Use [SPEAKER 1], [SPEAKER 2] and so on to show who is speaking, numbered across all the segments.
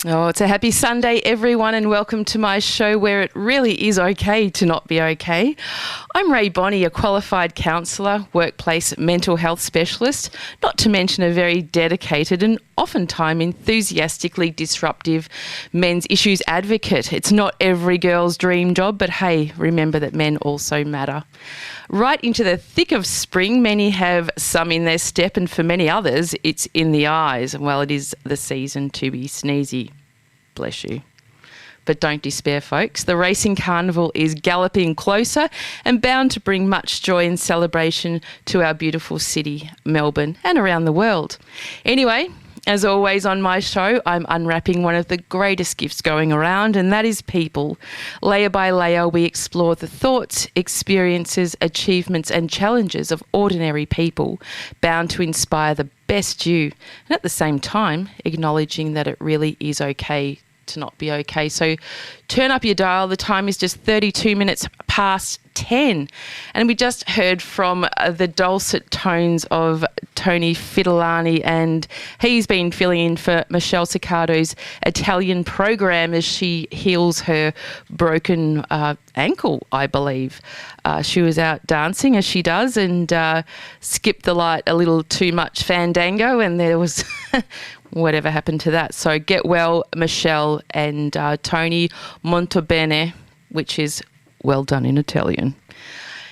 [SPEAKER 1] Oh, it's a happy Sunday, everyone, and welcome to my show where it really is okay to not be okay. I'm Rae Bonney, a qualified counsellor, workplace mental health specialist, not to mention a very dedicated and oftentimes enthusiastically disruptive men's issues advocate. It's not every girl's dream job, but hey, remember that men also matter. Right into the thick of spring, many have some in their step, and for many others, it's in the eyes. Well, it is the season to be sneezy. Bless you. But don't despair, folks. The racing carnival is galloping closer and bound to bring much joy and celebration to our beautiful city, Melbourne, and around the world. Anyway, as always on my show, I'm unwrapping one of the greatest gifts going around, and that is people. Layer by layer, we explore the thoughts, experiences, achievements and challenges of ordinary people, bound to inspire the best you, and at the same time, acknowledging that it really is okay to not be okay. So turn up your dial. The time is just 32 minutes past 10. And we just heard from the dulcet tones of Tony Fidelani, and he's been filling in for Michelle Ciccado's Italian program as she heals her broken ankle, I believe. She was out dancing as she does and skipped the light a little too much fandango, and there was whatever happened to that. So get well, Michelle and Tony. Molto bene, which is well done in Italian.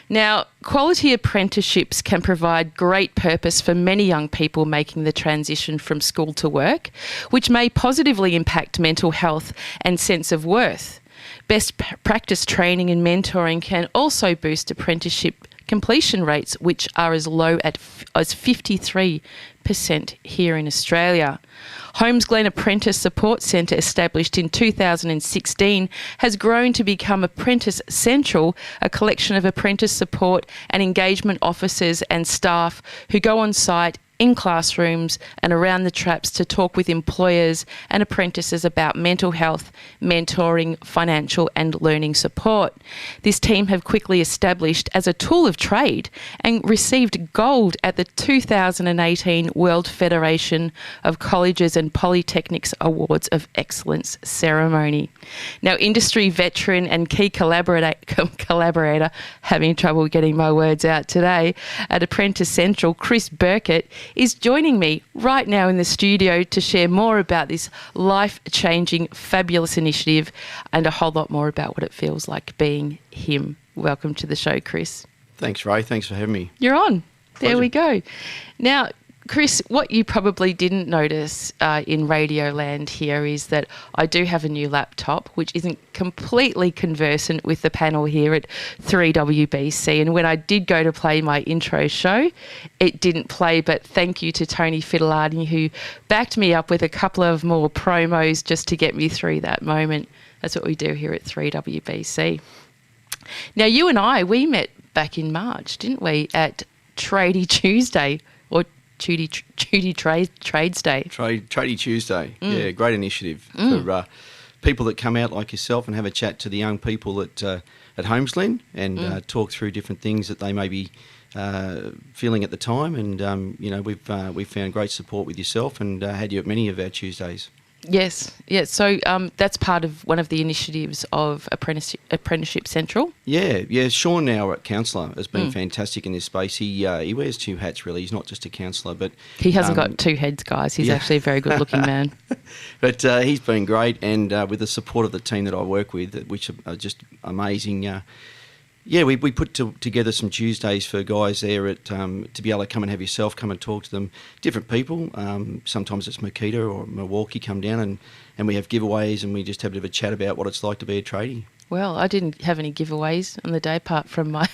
[SPEAKER 1] Now, quality apprenticeships can provide great purpose for many young people making the transition from school to work, which may positively impact mental health and sense of worth. Best practice training and mentoring can also boost apprenticeship completion rates, which are as low as 53% here in Australia. Holmesglen Apprentice Support Centre, established in 2016, has grown to become Apprentice Central, a collection of apprentice support and engagement officers and staff who go on site in classrooms and around the traps to talk with employers and apprentices about mental health, mentoring, financial and learning support. This team have quickly established as a tool of trade and received gold at the 2018 World Federation of Colleges and Polytechnics Awards of Excellence ceremony. Now, industry veteran and key collaborator, having trouble getting my words out today, at Apprentice Central, Chris Burkitt, is joining me right now in the studio to share more about this life-changing, fabulous initiative and a whole lot more about what it feels like being him. Welcome to the show, Chris.
[SPEAKER 2] Thanks, Rae. Thanks for having me.
[SPEAKER 1] You're on.
[SPEAKER 2] Pleasure.
[SPEAKER 1] There we go. Now, Chris, what you probably didn't notice in Radio Land here is that I do have a new laptop, which isn't completely conversant with the panel here at 3WBC. And when I did go to play my intro show, it didn't play. But thank you to Tony Fidelani, who backed me up with a couple of more promos just to get me through that moment. That's what we do here at 3WBC. Now, you and I, we met back in March, didn't we, at Tradie Tuesday, or Tradie Trades Day.
[SPEAKER 2] Tradie Tuesday. Yeah, great initiative for people that come out like yourself and have a chat to the young people at Holmesglen and talk through different things that they may be feeling at the time. And we've found great support with yourself and had you at many of our Tuesdays.
[SPEAKER 1] Yes. So that's part of one of the initiatives of Apprenticeship Central.
[SPEAKER 2] Yeah. Sean, our counsellor, has been fantastic in this space. He wears two hats, really. He's not just a counsellor, but
[SPEAKER 1] he hasn't got two heads, guys. He's actually a very good-looking man.
[SPEAKER 2] But he's been great, and with the support of the team that I work with, which are just amazing. We put together some Tuesdays for guys there to be able to come and have yourself come and talk to them. Different people. Sometimes it's Makita or Milwaukee come down and we have giveaways and we just have a bit of a chat about what it's like to be a tradie.
[SPEAKER 1] Well, I didn't have any giveaways on the day apart from my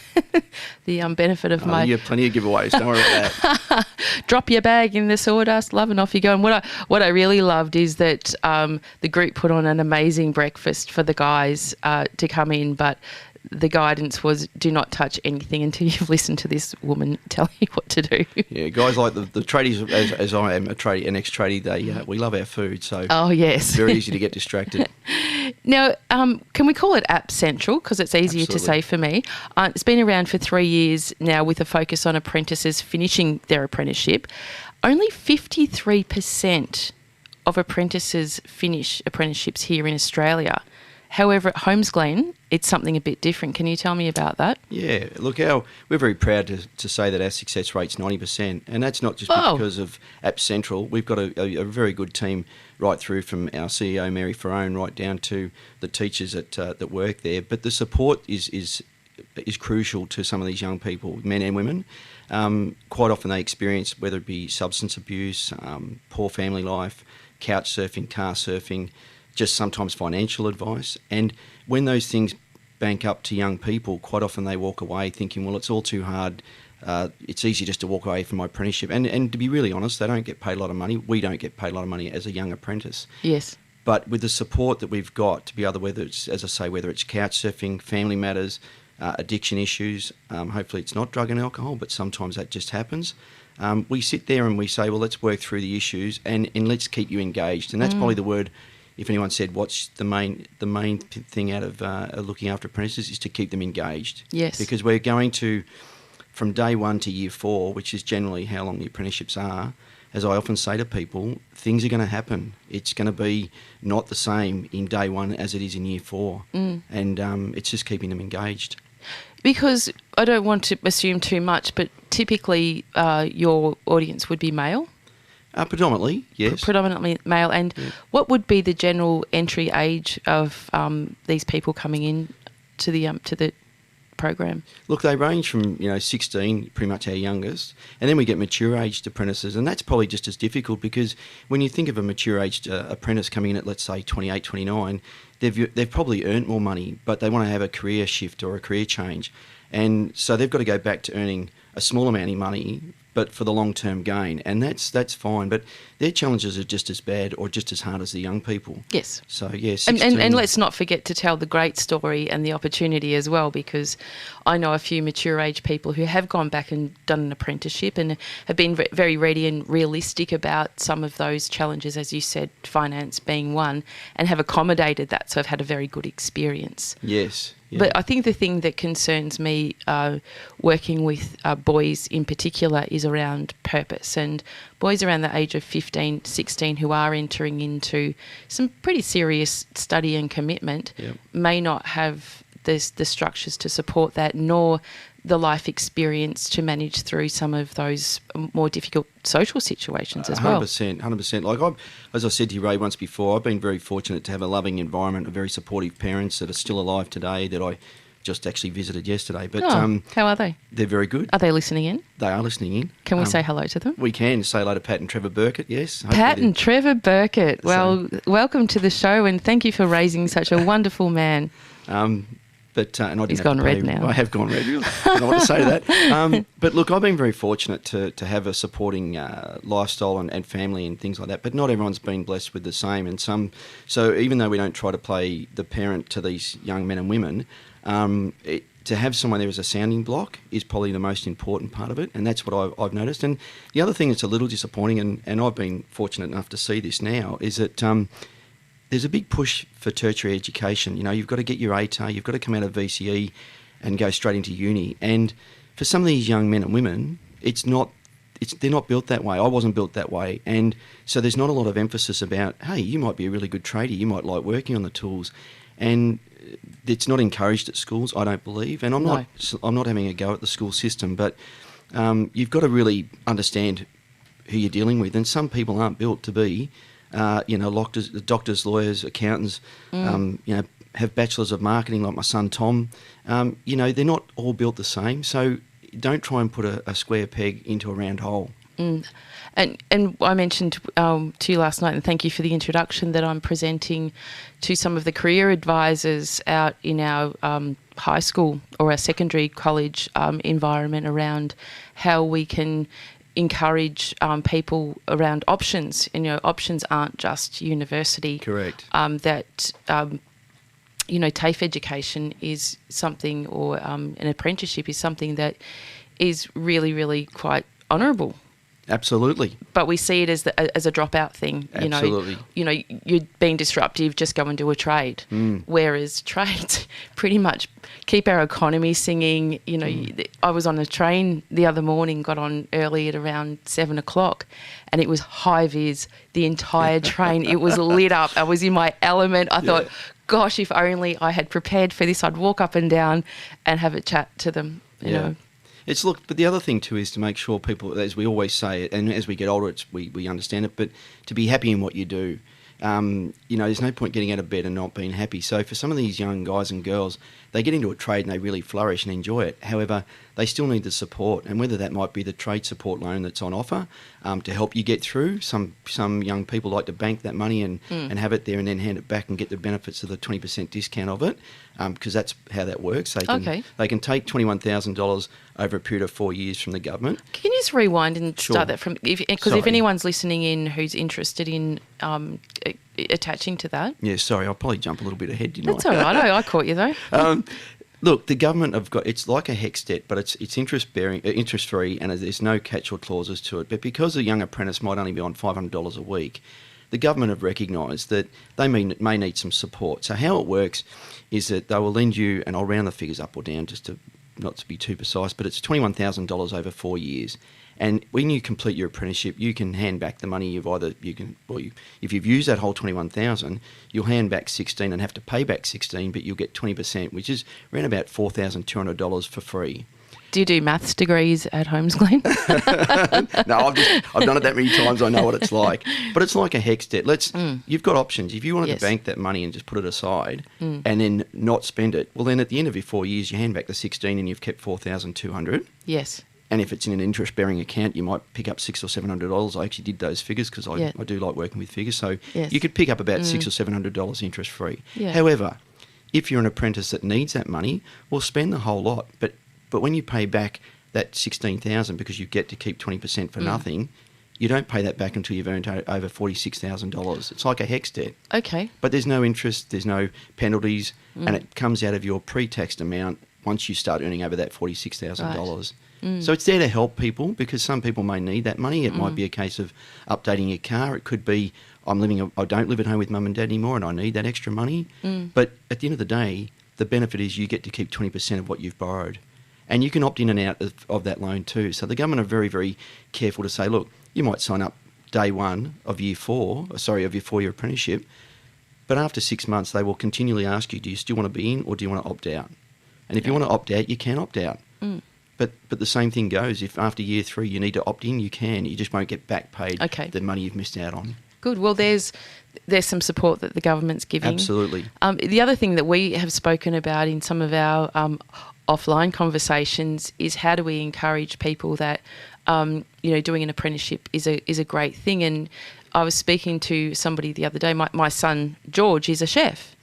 [SPEAKER 1] the benefit of my...
[SPEAKER 2] You have plenty of giveaways, don't worry about that.
[SPEAKER 1] Drop your bag in the sawdust, love, and off you go. And what I really loved is that the group put on an amazing breakfast for the guys to come in, but the guidance was do not touch anything until you've listened to this woman tell you what to do.
[SPEAKER 2] Yeah, guys like the tradies, as I am an ex-tradie, we love our food, so it's very easy to get distracted.
[SPEAKER 1] Now, can we call it App Central, because it's easier to say for me? It's been around for 3 years now with a focus on apprentices finishing their apprenticeship. Only 53% of apprentices finish apprenticeships here in Australia. However, at Holmesglen, it's something a bit different. Can you tell me about that?
[SPEAKER 2] Yeah, look, we're very proud to say that our success rate's 90%, and that's not just because of App Central. We've got a very good team right through from our CEO, Mary Ferrone, right down to the teachers that work there. But the support is crucial to some of these young people, men and women. Quite often they experience, whether it be substance abuse, poor family life, couch surfing, car surfing, just sometimes financial advice. And when those things bank up to young people, quite often they walk away thinking, well, it's all too hard. It's easy just to walk away from my apprenticeship. And to be really honest, they don't get paid a lot of money. We don't get paid a lot of money as a young apprentice.
[SPEAKER 1] Yes.
[SPEAKER 2] But with the support that we've got to be able to, whether it's couch surfing, family matters, addiction issues, hopefully it's not drug and alcohol, but sometimes that just happens. We sit there and we say, well, let's work through the issues and let's keep you engaged. And that's probably the word. If anyone said what's the main thing out of looking after apprentices is to keep them engaged.
[SPEAKER 1] Yes.
[SPEAKER 2] Because we're going to, from day 1 to year 4, which is generally how long the apprenticeships are, as I often say to people, things are going to happen. It's going to be not the same in day 1 as it is in year 4. And it's just keeping them engaged. Because
[SPEAKER 1] I don't want to assume too much, but typically your audience would be male?
[SPEAKER 2] Predominantly, yes.
[SPEAKER 1] Predominantly male. And what would be the general entry age of these people coming in to the program?
[SPEAKER 2] Look, they range from 16, pretty much our youngest, and then we get mature aged apprentices, and that's probably just as difficult because when you think of a mature aged apprentice coming in at, let's say, 28, 29, they've probably earned more money, but they want to have a career shift or a career change, and so they've got to go back to earning a small amount of money, but for the long-term gain, and that's fine. But their challenges are just as bad or just as hard as the young people.
[SPEAKER 1] Yes.
[SPEAKER 2] So, yes.
[SPEAKER 1] And let's not forget to tell the great story and the opportunity as well, because I know a few mature age people who have gone back and done an apprenticeship and have been very ready and realistic about some of those challenges, as you said, finance being one, and have accommodated that, so have had a very good experience.
[SPEAKER 2] Yes. Yeah.
[SPEAKER 1] But I think the thing that concerns me working with boys in particular is around purpose, and boys around the age of 15, 16 who are entering into some pretty serious study and commitment may not have the structures to support that, nor the life experience to manage through some of those more difficult social situations as well.
[SPEAKER 2] 100%. Like as I said to you, Rae, once before, I've been very fortunate to have a loving environment, of very supportive parents that are still alive today that I just actually visited yesterday. But
[SPEAKER 1] how are they?
[SPEAKER 2] They're very good.
[SPEAKER 1] Are they listening in?
[SPEAKER 2] They are listening in.
[SPEAKER 1] Can we say hello to them?
[SPEAKER 2] We can. Say hello to Pat and Trevor Burkitt, yes.
[SPEAKER 1] Pat and Trevor Burkitt. Well, welcome to the show, and thank you for raising such a wonderful man.
[SPEAKER 2] But and I
[SPEAKER 1] He's gone red now.
[SPEAKER 2] I have gone red. I don't know what to say to that. But look, I've been very fortunate to have a supporting lifestyle and family and things like that. But not everyone's been blessed with the same. And so even though we don't try to play the parent to these young men and women, to have someone there as a sounding block is probably the most important part of it. And that's what I've noticed. And the other thing that's a little disappointing, and I've been fortunate enough to see this now, is that there's a big push for tertiary education. You've got to get your ATAR, you've got to come out of VCE and go straight into uni. And for some of these young men and women, they're not built that way. I wasn't built that way. And so there's not a lot of emphasis about, hey, you might be a really good trader, you might like working on the tools. And it's not encouraged at schools, I don't believe. And I'm not having a go at the school system, but you've got to really understand who you're dealing with. And some people aren't built to be doctors, lawyers, accountants, have bachelors of marketing like my son Tom. They're not all built the same. So don't try and put a square peg into a round hole.
[SPEAKER 1] And I mentioned to you last night, and thank you for the introduction, that I'm presenting to some of the career advisors out in our high school or our secondary college environment around how we can encourage people around options. And options aren't just university.
[SPEAKER 2] Correct.
[SPEAKER 1] TAFE education is something, or an apprenticeship is something that is really, really quite honourable.
[SPEAKER 2] Absolutely.
[SPEAKER 1] But we see it as a dropout thing.
[SPEAKER 2] Absolutely.
[SPEAKER 1] You're being disruptive, just go and do a trade. Whereas trades pretty much keep our economy singing. I was on a train the other morning, got on early at around 7 o'clock, and it was high vis the entire train. It was lit up. I was in my element. I thought, gosh, if only I had prepared for this, I'd walk up and down and have a chat to them. You know.
[SPEAKER 2] But the other thing too is to make sure people, as we always say, and as we get older, we understand it, but to be happy in what you do. There's no point getting out of bed and not being happy. So for some of these young guys and girls, they get into a trade and they really flourish and enjoy it. However, they still need the support, and whether that might be the trade support loan that's on offer to help you get through. Some young people like to bank that money and have it there and then hand it back and get the benefits of the 20% discount of it, because that's how that works. They can take $21,000 over a period of 4 years from the government.
[SPEAKER 1] Can you just rewind and start that from, because if anyone's listening in who's interested in attaching to that.
[SPEAKER 2] Yeah, sorry, I'll probably jump a little bit ahead, didn't I?
[SPEAKER 1] That's all right. I caught you though.
[SPEAKER 2] Look, the government have got, it's like a HECS debt, but it's interest free, and there's no catch-all clauses to it. But because a young apprentice might only be on $500 a week, the government have recognised that they may need some support. So how it works is that they will lend you, and I'll round the figures up or down just to not to be too precise, but it's $21,000 over 4 years. And when you complete your apprenticeship, you can hand back the money if you've used that whole $21,000, you'll hand back 16 and have to pay back 16, but you'll get 20%, which is around about $4,200 for free.
[SPEAKER 1] Do you do maths degrees at Holmesglen?
[SPEAKER 2] No, I've done it that many times. I know what it's like. But it's like a HECS debt. You've got options. If you wanted to bank that money and just put it aside and then not spend it, well, then at the end of your 4 years, you hand back the 16 and you've kept $4,200.
[SPEAKER 1] Yes.
[SPEAKER 2] And if it's in an interest-bearing account, you might pick up $600 or $700. I actually did those figures because I do like working with figures. So you could pick up about $600 or $700 interest-free. Yeah. However, if you're an apprentice that needs that money, well, spend the whole lot. But when you pay back that $16,000 because you get to keep 20% for nothing, you don't pay that back until you've earned over $46,000. It's like a HECS debt.
[SPEAKER 1] Okay.
[SPEAKER 2] But there's no interest, there's no penalties, and it comes out of your pre-taxed amount once you start earning over that $46,000. So it's there to help people because some people may need that money. It might be a case of updating your car. It could be I don't live at home with mum and dad anymore and I need that extra money. But at the end of the day, the benefit is you get to keep 20% of what you've borrowed. And you can opt in and out of that loan too. So the government are very, very careful to say, look, you might sign up day one of your 4-year apprenticeship, but after 6 months they will continually ask you, do you still want to be in or do you want to opt out? And if you want to opt out, you can opt out. But the same thing goes. If after year 3 you need to opt in, you can. You just won't get back paid the money you've missed out on.
[SPEAKER 1] Good. Well, there's some support that the government's giving.
[SPEAKER 2] Absolutely.
[SPEAKER 1] The other thing that we have spoken about in some of our offline conversations is how do we encourage people that doing an apprenticeship is a great thing. And I was speaking to somebody the other day. My son George is a chef.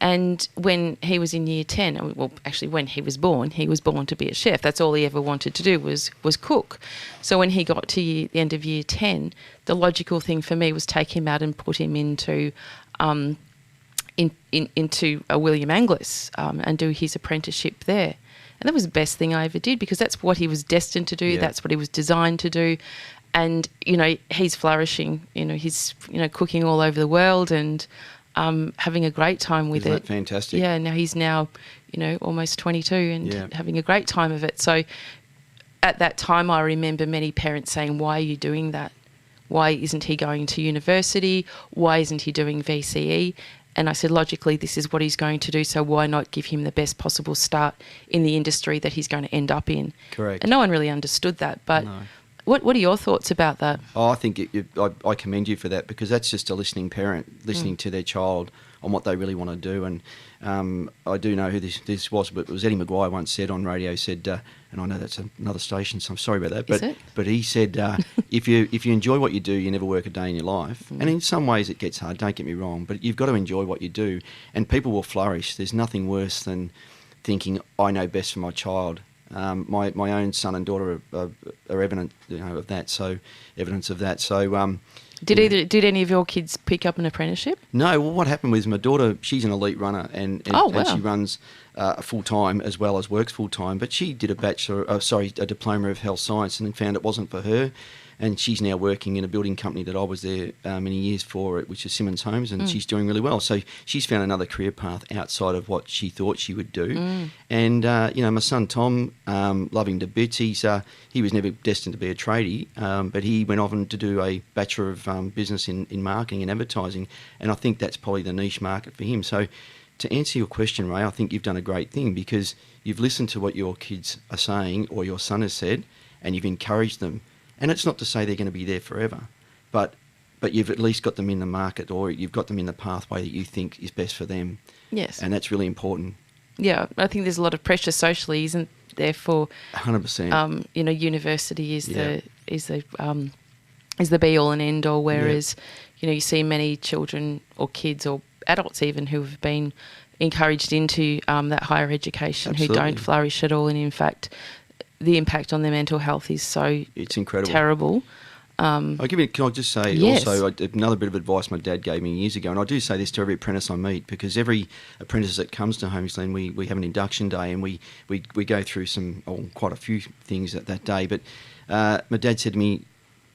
[SPEAKER 1] And when he was in year 10, well, actually when he was born to be a chef. That's all he ever wanted to do was cook. So when he got to the end of year 10, the logical thing for me was take him out and put him into a William Angliss and do his apprenticeship there. And that was the best thing I ever did because that's what he was destined to do. Yeah. That's what he was designed to do. And, he's flourishing. He's, cooking all over the world and having a great time with it.
[SPEAKER 2] Isn't that fantastic?
[SPEAKER 1] Yeah, now he's almost 22 and having a great time of it. So at that time I remember many parents saying, why are you doing that? Why isn't he going to university? Why isn't he doing VCE? And I said, logically, this is what he's going to do, so why not give him the best possible start in the industry that he's going to end up in?
[SPEAKER 2] Correct.
[SPEAKER 1] And no one really understood that. But no. What are your thoughts about that?
[SPEAKER 2] Oh, I think I commend you for that because that's just a listening parent, listening to their child on what they really want to do. And I do know who this was, but it was Eddie Maguire once said on radio, and I know that's another station, so I'm sorry about that. But he said, if you enjoy what you do, you never work a day in your life. And in some ways it gets hard, don't get me wrong, but you've got to enjoy what you do and people will flourish. There's nothing worse than thinking, I know best for my child. My own son and daughter are evident, of that. So evidence of that. So
[SPEAKER 1] did any of your kids pick up an apprenticeship?
[SPEAKER 2] No. Well, what happened was my daughter. She's an elite runner, and she runs full time as well as works full time. But she did a diploma of health science, and then found it wasn't for her. and she's now working in a building company that I was there many years for, which is Simmons Homes, and she's doing really well. So she's found another career path outside of what she thought she would do. And my son Tom, love him to bits. He was never destined to be a tradie, but he went on to do a Bachelor of Business in marketing and advertising, and I think that's probably the niche market for him. So to answer your question, Ray, I think you've done a great thing because you've listened to what your kids are saying or your son has said, and you've encouraged them. And it's not to say they're going to be there forever, but you've at least got them in the market, or you've got them in the pathway that you think is best for them.
[SPEAKER 1] Yes.
[SPEAKER 2] And that's really important.
[SPEAKER 1] Yeah, I think there's a lot of pressure socially, isn't there, for
[SPEAKER 2] 100%.
[SPEAKER 1] University is the be all and end all, whereas you see many children or kids or adults even who have been encouraged into that higher education who don't flourish at all, and in fact the impact on their mental health is it's incredible, terrible.
[SPEAKER 2] Can I just say also another bit of advice my dad gave me years ago, and I do say this to every apprentice I meet, because every apprentice that comes to Holmesglen, we have an induction day, and we go through quite a few things that day. But my dad said to me,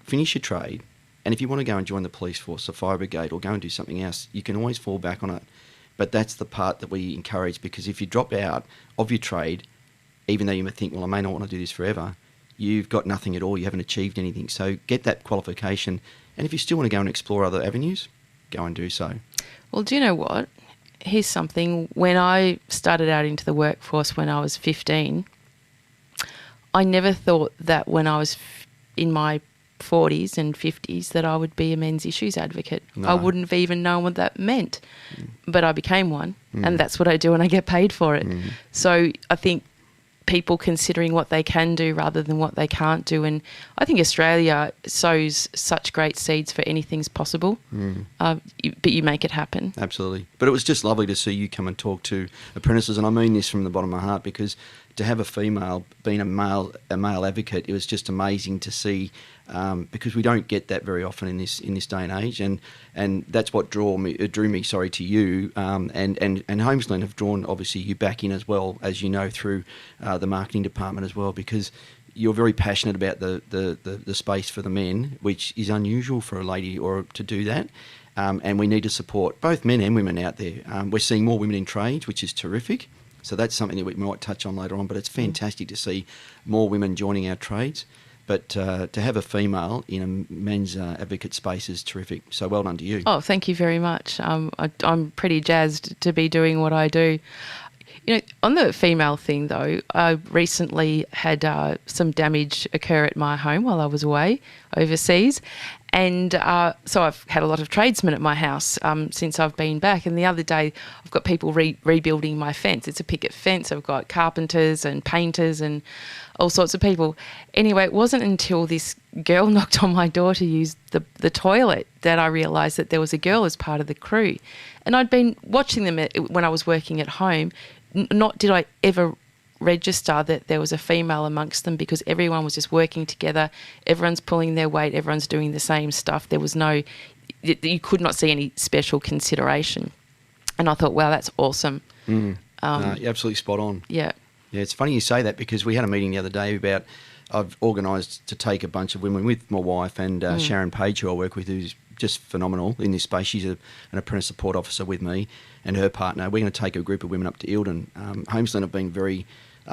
[SPEAKER 2] finish your trade, and if you want to go and join the police force, the fire brigade, or go and do something else, you can always fall back on it. But that's the part that we encourage, because if you drop out of your trade, even though you may think, well, I may not want to do this forever, you've got nothing at all. You haven't achieved anything. So get that qualification. And if you still want to go and explore other avenues, go and do so.
[SPEAKER 1] Well, do you know what? Here's something. When I started out into the workforce when I was 15, I never thought that when I was in my 40s and 50s that I would be a men's issues advocate. No. I wouldn't have even known what that meant. But I became one, and that's what I do, and I get paid for it. So I think people considering what they can do rather than what they can't do, and I think Australia sows such great seeds for anything's possible, but you make it happen.
[SPEAKER 2] Absolutely. But it was just lovely to see you come and talk to apprentices, and I mean this from the bottom of my heart, because to have a female being a male advocate, it was just amazing to see, because we don't get that very often in this day and age, and that's what drew me to you, and Holmesglen have drawn obviously you back in as well, as you know, through the marketing department as well, because you're very passionate about the space for the men, which is unusual for a lady or to do that. And we need to support both men and women out there. We're seeing more women in trades, which is terrific. So that's something that we might touch on later on, but it's fantastic to see more women joining our trades. But to have a female in a men's advocate space is terrific. So well done to you.
[SPEAKER 1] Oh, thank you very much. I'm pretty jazzed to be doing what I do. On the female thing, though, I recently had some damage occur at my home while I was away overseas. And so I've had a lot of tradesmen at my house since I've been back. And the other day, I've got people rebuilding my fence. It's a picket fence. I've got carpenters and painters and all sorts of people. Anyway, it wasn't until this girl knocked on my door to use the toilet that I realised that there was a girl as part of the crew. And I'd been watching them when I was working at home. Not did I ever register that there was a female amongst them, because everyone was just working together, everyone's pulling their weight, everyone's doing the same stuff. There was you could not see any special consideration. And I thought, wow, that's awesome.
[SPEAKER 2] You're absolutely spot on.
[SPEAKER 1] Yeah.
[SPEAKER 2] Yeah, it's funny you say that, because we had a meeting the other day about, I've organised to take a bunch of women with my wife and Sharon Page, who I work with, who's just phenomenal in this space. She's an apprentice support officer with me and her partner. We're going to take a group of women up to Eildon. Holmesglen have been very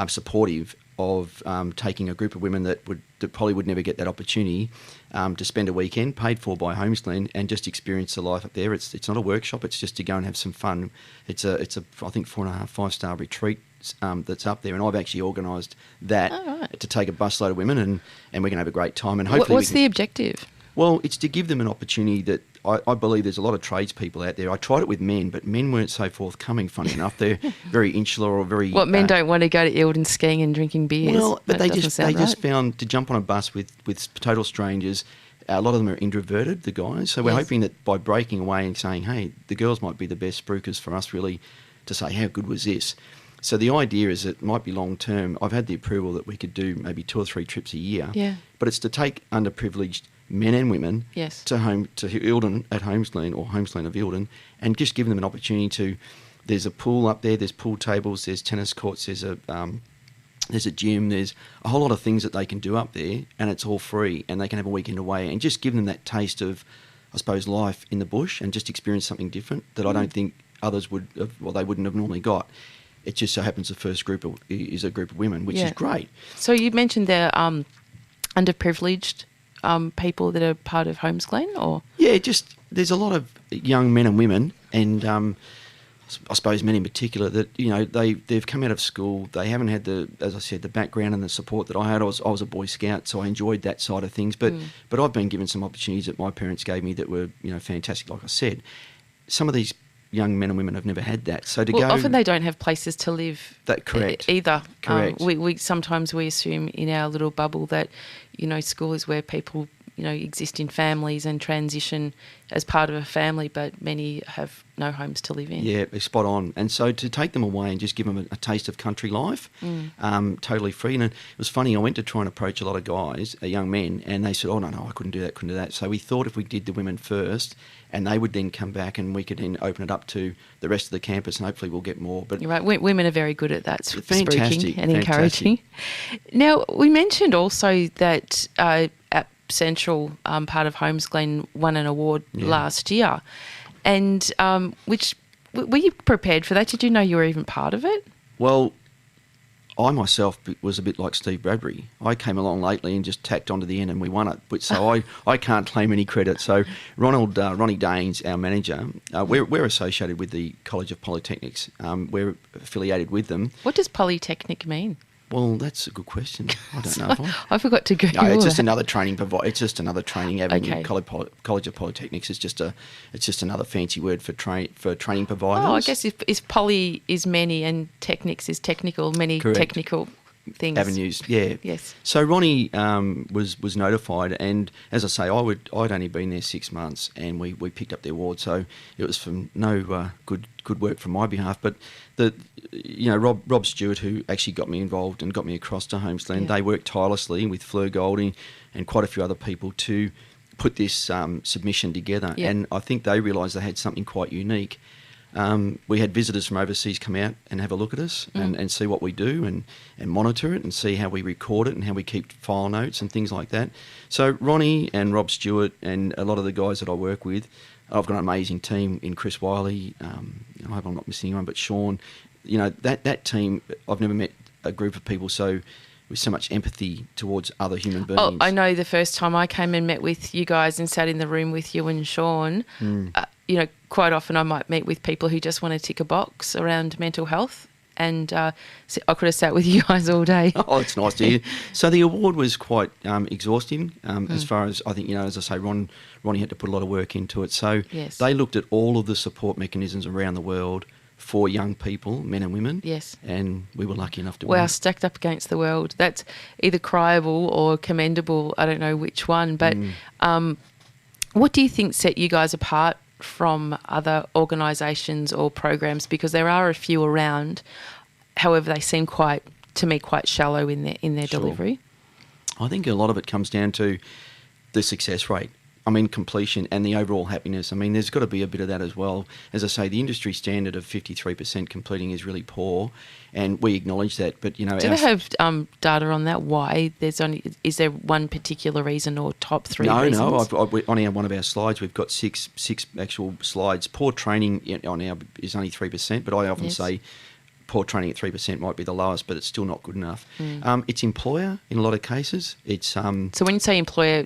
[SPEAKER 2] supportive of taking a group of women that probably would never get that opportunity to spend a weekend paid for by Holmesglen and just experience the life up there. It's not a workshop. It's just to go and have some fun. It's a I think 4.5 5-star retreat that's up there, and I've actually organised that to take a busload of women, and we're going to have a great time. And hopefully,
[SPEAKER 1] what's the objective?
[SPEAKER 2] Well, it's to give them an opportunity that I believe there's a lot of tradespeople out there. I tried it with men, but men weren't so forthcoming, funny enough. They're very insular or very...
[SPEAKER 1] What, men don't want to go to Eildon skiing and drinking beers?
[SPEAKER 2] Well, but they just found to jump on a bus with total strangers, a lot of them are introverted, the guys. So we're hoping that by breaking away and saying, hey, the girls might be the best spruikers for us really to say, how good was this? So the idea is it might be long term. I've had the approval that we could do maybe 2 or 3 trips a year.
[SPEAKER 1] Yeah.
[SPEAKER 2] But it's to take underprivileged men and women to Eildon at Holmesglen or Holmesglen of Eildon, and just give them an opportunity to. There's a pool up there. There's pool tables. There's tennis courts. There's a there's a gym, there's a whole lot of things that they can do up there, and it's all free, and they can have a weekend away and just give them that taste of, I suppose, life in the bush and just experience something different that I don't think others would have, well, they wouldn't have normally got. It just so happens the first group is a group of women, which is great.
[SPEAKER 1] So you mentioned they're underprivileged people that are part of Holmesglen, or? Yeah,
[SPEAKER 2] just there's a lot of young men and women, and I suppose men in particular, that they've come out of school, they haven't had as I said, the background and the support that I had. I was a Boy Scout, so I enjoyed that side of things. But I've been given some opportunities that my parents gave me that were fantastic. Like I said, some of these young men and women have never had that. So
[SPEAKER 1] often they don't have places to live.
[SPEAKER 2] Correct.
[SPEAKER 1] Either.
[SPEAKER 2] Correct.
[SPEAKER 1] We sometimes we assume in our little bubble that school is where people exist in families and transition as part of a family, but many have no homes to live in.
[SPEAKER 2] Yeah, spot on. And so to take them away and just give them a taste of country life, totally free. And it was funny, I went to try and approach a lot of guys, young men, and they said, oh, no, I couldn't do that. So we thought if we did the women first, and they would then come back and we could then open it up to the rest of the campus, and hopefully we'll get more. But
[SPEAKER 1] you're right, women are very good at that,
[SPEAKER 2] fantastic,
[SPEAKER 1] and encouraging. Now, we mentioned also that App Central, part of Holmesglen, won an award last year. And which were you prepared for that? Did you know you were even part of it?
[SPEAKER 2] Well, I myself was a bit like Steve Bradbury. I came along lately and just tacked onto the end and we won it. But so I can't claim any credit. So Ronnie Daines, our manager, we're associated with the College of Polytechnics. We're affiliated with them.
[SPEAKER 1] What does Polytechnic mean?
[SPEAKER 2] Well, that's a good question. I don't know.
[SPEAKER 1] I forgot to Google.
[SPEAKER 2] No, it's just another training It's just another training avenue.
[SPEAKER 1] Okay.
[SPEAKER 2] College of Polytechnics is just another fancy word for training providers.
[SPEAKER 1] Oh, I guess if poly is many and technics is technical, many
[SPEAKER 2] Correct.
[SPEAKER 1] Technical things.
[SPEAKER 2] Avenues, yeah.
[SPEAKER 1] Yes.
[SPEAKER 2] So Ronnie was notified, and as I say, I'd only been there 6 months, and we picked up the award. So it was from no good work from my behalf, but Rob Stewart, who actually got me involved and got me across to Holmesglen, they worked tirelessly with Fleur Golding and quite a few other people to put this submission together, and I think they realised they had something quite unique. We had visitors from overseas come out and have a look at us and see what we do and monitor it and see how we record it and how we keep file notes and things like that. So Ronnie and Rob Stewart and a lot of the guys that I work with, I've got an amazing team in Chris Wiley. I hope I'm not missing anyone, but Sean. That team, I've never met a group of people with so much empathy towards other human beings.
[SPEAKER 1] Oh, I know the first time I came and met with you guys and sat in the room with you and Sean, quite often I might meet with people who just want to tick a box around mental health, and I could have sat with you guys all day.
[SPEAKER 2] Oh, it's nice to hear. So the award was quite exhausting as far as, I think, as I say, Ronnie had to put a lot of work into it. So they looked at all of the support mechanisms around the world for young people, men and women.
[SPEAKER 1] Yes.
[SPEAKER 2] And we were lucky enough to win.
[SPEAKER 1] Wow, stacked up against the world. That's either criable or commendable. I don't know which one. But what do you think set you guys apart from other organisations or programs? Because there are a few around. However, they seem quite shallow in their delivery.
[SPEAKER 2] I think a lot of it comes down to the success rate. I mean, completion and the overall happiness. I mean, there's got to be a bit of that as well. As I say, the industry standard of 53% completing is really poor, and we acknowledge that. But, do you
[SPEAKER 1] have data on that? Why is there one particular reason or top three reasons?
[SPEAKER 2] No. On one of our slides, we've got six actual slides. Poor training on our is only 3%, but I often say poor training at 3% might be the lowest, but it's still not good enough. It's employer in a lot of cases. It's So
[SPEAKER 1] when you say employer,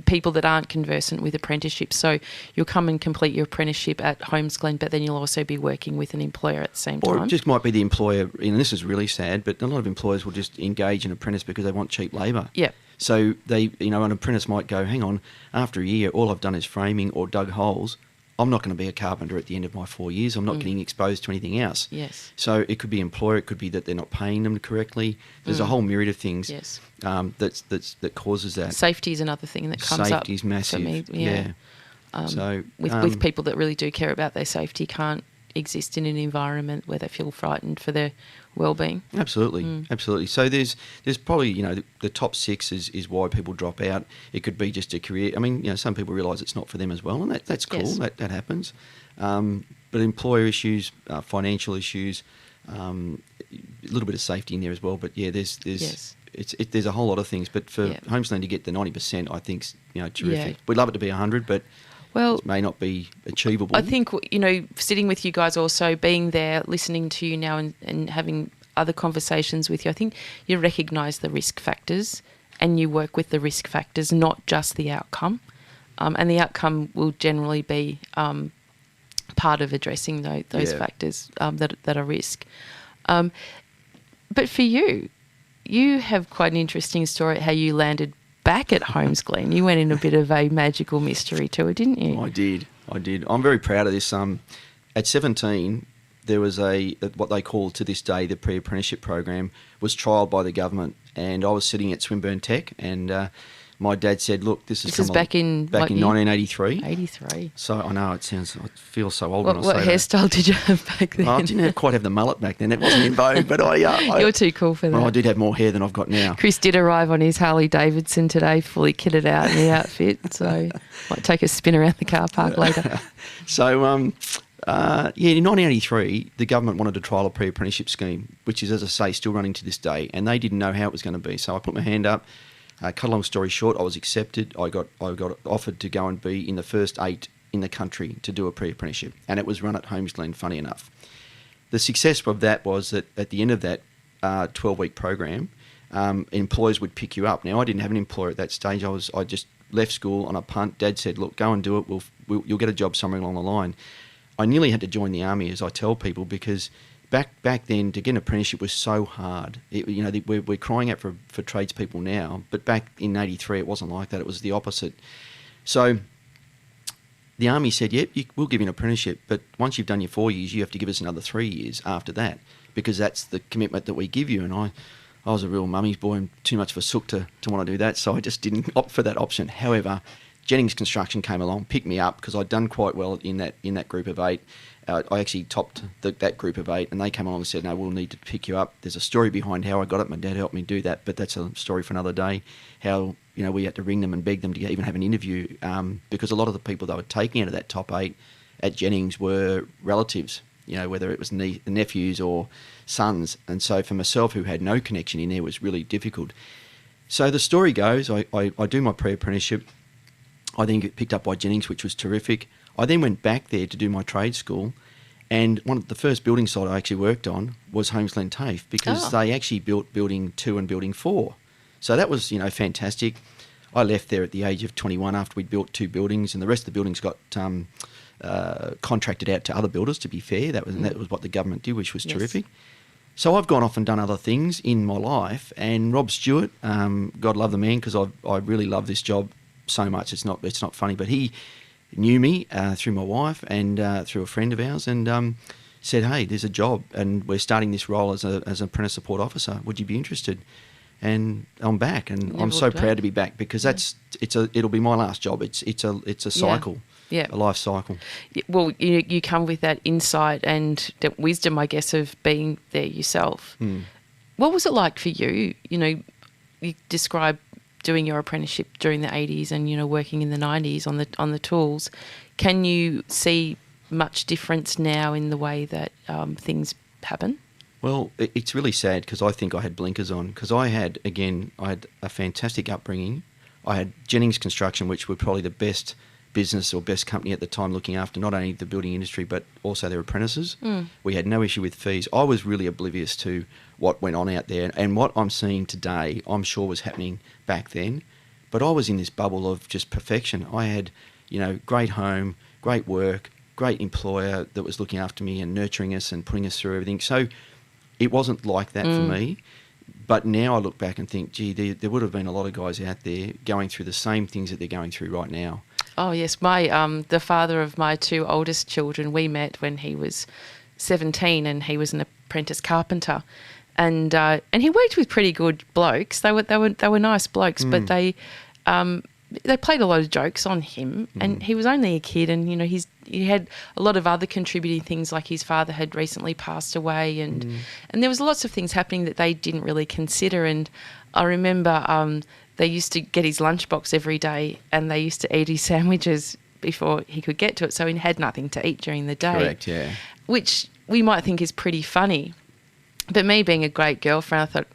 [SPEAKER 1] people that aren't conversant with apprenticeships, so you'll come and complete your apprenticeship at Holmesglen, but then you'll also be working with an employer at the same time.
[SPEAKER 2] Or it just might be the employer, and this is really sad, but a lot of employers will just engage an apprentice because they want cheap labour.
[SPEAKER 1] Yeah.
[SPEAKER 2] So they, an apprentice might go, hang on, after a year, all I've done is framing or dug holes. I'm not going to be a carpenter at the end of my 4 years. I'm not getting exposed to anything else.
[SPEAKER 1] Yes.
[SPEAKER 2] So it could be employer. It could be that they're not paying them correctly. There's a whole myriad of things that causes that.
[SPEAKER 1] Safety is another thing that comes up.
[SPEAKER 2] Safety is massive.
[SPEAKER 1] For me.
[SPEAKER 2] Yeah.
[SPEAKER 1] With people that really do care about their safety can't exist in an environment where they feel frightened for their well-being.
[SPEAKER 2] Absolutely. So there's probably, the top six is why people drop out. It could be just a career. I mean, some people realise it's not for them as well, and that's cool. Yes. That happens. But employer issues, financial issues, a little bit of safety in there as well. But yeah, there's
[SPEAKER 1] Yes.
[SPEAKER 2] there's a whole lot of things. But for Holmesglen to get the 90%, I think's terrific. Yeah. We'd love it to be 100, but it may not be achievable.
[SPEAKER 1] I think sitting with you guys, also being there, listening to you now, and having other conversations with you, I think you recognise the risk factors and you work with the risk factors, not just the outcome. And the outcome will generally be part of addressing those factors that are risk. But for you have quite an interesting story how you landed back at Holmesglen. You went in a bit of a magical mystery tour, didn't you?
[SPEAKER 2] I did. I'm very proud of this. At 17, there was what they call to this day the pre-apprenticeship program was trialled by the government, and I was sitting at Swinburne Tech, and my dad said, "Look, this is
[SPEAKER 1] back in
[SPEAKER 2] 1983."
[SPEAKER 1] 83.
[SPEAKER 2] So I know I feel so old when I say
[SPEAKER 1] that. What hairstyle did you have back then?
[SPEAKER 2] I didn't quite have the mullet back then. It wasn't in vogue, but
[SPEAKER 1] You're too cool for that.
[SPEAKER 2] Well, I did have more hair than I've got now.
[SPEAKER 1] Chris did arrive on his Harley Davidson today, fully kitted out in the outfit, so might take a spin around the car park later.
[SPEAKER 2] So, in 1983, the government wanted to trial a pre-apprenticeship scheme, which is, as I say, still running to this day, and they didn't know how it was going to be. So I put my hand up. Cut a long story short, I was accepted. I got offered to go and be in the first 8 in the country to do a pre-apprenticeship, and it was run at Holmesglen, funny enough. The success of that was that at the end of that 12-week program, employers would pick you up. Now, I didn't have an employer at that stage. I just left school on a punt. Dad said, "Look, go and do it. You'll get a job somewhere along the line." I nearly had to join the army, as I tell people, because back then to get an apprenticeship was so hard. We're crying out for tradespeople now, but back in 83 it wasn't like that. It was the opposite. So the army said, "Yep, we'll give you an apprenticeship, but once you've done your 4 years, you have to give us another 3 years after that, because that's the commitment that we give you." And I was a real mummy's boy and too much of a sook to want to do that, so I just didn't opt for that option. However, Jennings Construction came along, picked me up because I'd done quite well in that group of 8. I actually topped that group of 8, and they came along and said, "No, we'll need to pick you up." There's a story behind how I got it. My dad helped me do that, but that's a story for another day. How we had to ring them and beg them to even have an interview, because a lot of the people they were taking out of that top 8 at Jennings were relatives. Whether it was nephews or sons, and so for myself, who had no connection in there, was really difficult. So the story goes, I do my pre-apprenticeship. I then get picked up by Jennings, which was terrific. I then went back there to do my trade school, and one of the first building site I actually worked on was Holmesglen TAFE, because they actually built building 2 and building 4. So that was, fantastic. I left there at the age of 21 after we'd built 2 buildings, and the rest of the buildings got contracted out to other builders, to be fair. That was what the government did, which was terrific. So I've gone off and done other things in my life, and Rob Stewart, God love the man, because I really love this job so much. It's not funny, but he knew me through my wife and through a friend of ours, and said, "Hey, there's a job, and we're starting this role as an apprentice support officer. Would you be interested?" And I'm back, and I'm so proud to be back, because it'll be my last job. It's a cycle, a life cycle.
[SPEAKER 1] Well, you come with that insight and that wisdom, I guess, of being there yourself. What was it like for you? You describe doing your apprenticeship during the 80s and working in the 90s on the tools. Can you see much difference now in the way that things happen?
[SPEAKER 2] Well, it's really sad, because I think I had blinkers on, because I had a fantastic upbringing. I had Jennings Construction, which were probably the best business or best company at the time, looking after not only the building industry but also their apprentices. We had no issue with fees. I was really oblivious to what went on out there, and what I'm seeing today I'm sure was happening back then, but I was in this bubble of just perfection. I had great home, great work, great employer that was looking after me and nurturing us and putting us through everything. So it wasn't like that for me. But now I look back and think, gee, there would have been a lot of guys out there going through the same things that they're going through right now.
[SPEAKER 1] Oh, yes. The father of my 2 oldest children, we met when he was 17, and he was an apprentice carpenter. And he worked with pretty good blokes. They were nice blokes, but they played a lot of jokes on him, and he was only a kid, and he had a lot of other contributing things, like his father had recently passed away, and there was lots of things happening that they didn't really consider. And I remember they used to get his lunchbox every day, and they used to eat his sandwiches before he could get to it, so he had nothing to eat during the day.
[SPEAKER 2] Correct, yeah.
[SPEAKER 1] Which we might think is pretty funny. But me being a great girlfriend, I thought,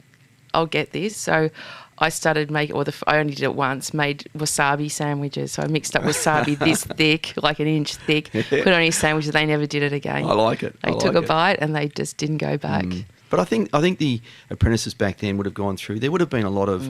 [SPEAKER 1] I'll get this. So I started making, I only did it once, made wasabi sandwiches. So I mixed up wasabi this thick, like an inch thick, put it on his sandwiches. They never did it again.
[SPEAKER 2] I like it.
[SPEAKER 1] They took a bite and they just didn't go back.
[SPEAKER 2] But I think the apprentices back then would have gone through. There would have been a lot of,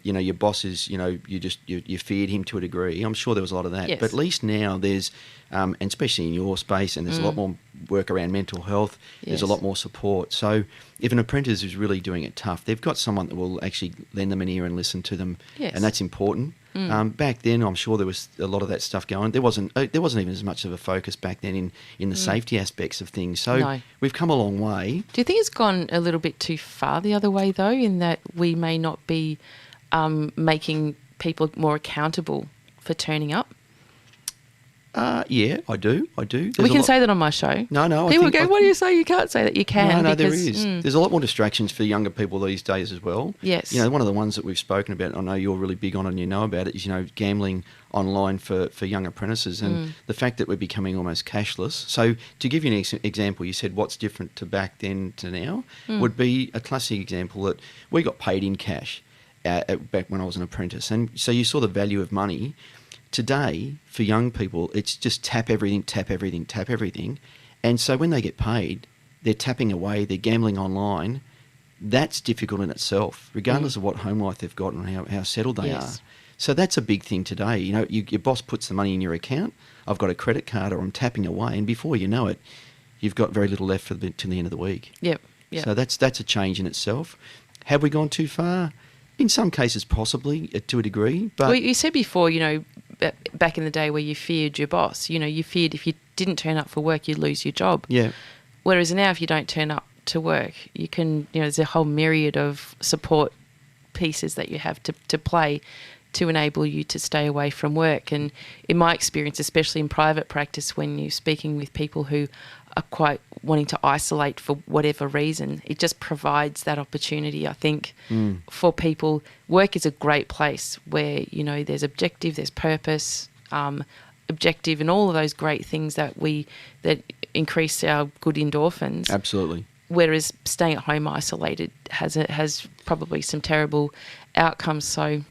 [SPEAKER 2] your bosses. You feared him to a degree. I'm sure there was a lot of that.
[SPEAKER 1] Yes.
[SPEAKER 2] But at least now there's, and especially in your space, and there's a lot more work around mental health.
[SPEAKER 1] Yes.
[SPEAKER 2] There's a lot more support. So if an apprentice is really doing it tough, they've got someone that will actually lend them an ear and listen to them,
[SPEAKER 1] Yes.
[SPEAKER 2] and that's important. Back then, I'm sure there was a lot of that stuff going. There wasn't even as much of a focus back then in the safety aspects of things. So
[SPEAKER 1] No.
[SPEAKER 2] we've come a long way.
[SPEAKER 1] Do you think it's gone a little bit too far the other way, though, in that we may not be making people more accountable for turning up?
[SPEAKER 2] Yeah, I do.
[SPEAKER 1] We can say that on my show.
[SPEAKER 2] No.
[SPEAKER 1] People go, what do you say? You can't say that. You can.
[SPEAKER 2] No,
[SPEAKER 1] because,
[SPEAKER 2] there is. There's a lot more distractions for younger people these days as well.
[SPEAKER 1] Yes.
[SPEAKER 2] One of the ones that we've spoken about, I know you're really big on and you know about it, is, gambling online for young apprentices and the fact that we're becoming almost cashless. So to give you an example, you said what's different to back then to now would be a classic example that we got paid in cash back when I was an apprentice. And so you saw the value of money. Today, for young people, it's just tap everything. And so when they get paid, they're tapping away, they're gambling online. That's difficult in itself, regardless of what home life they've got and how settled they are. So that's a big thing today. Your boss puts the money in your account. I've got a credit card or I'm tapping away. And before you know it, you've got very little left to the end of the week.
[SPEAKER 1] Yep.
[SPEAKER 2] So that's a change in itself. Have we gone too far? In some cases, possibly, to a degree. But
[SPEAKER 1] well, you said before, back in the day where you feared your boss, you feared if you didn't turn up for work, you'd lose your job.
[SPEAKER 2] Yeah.
[SPEAKER 1] Whereas now, if you don't turn up to work, you can, there's a whole myriad of support pieces that you have to play to enable you to stay away from work. And in my experience, especially in private practice, when you're speaking with people who are quite wanting to isolate for whatever reason, it just provides that opportunity, I think, for people. Work is a great place where, there's objective, there's purpose, objective, and all of those great things that increase our good endorphins.
[SPEAKER 2] Absolutely.
[SPEAKER 1] Whereas staying at home isolated has probably some terrible outcomes. So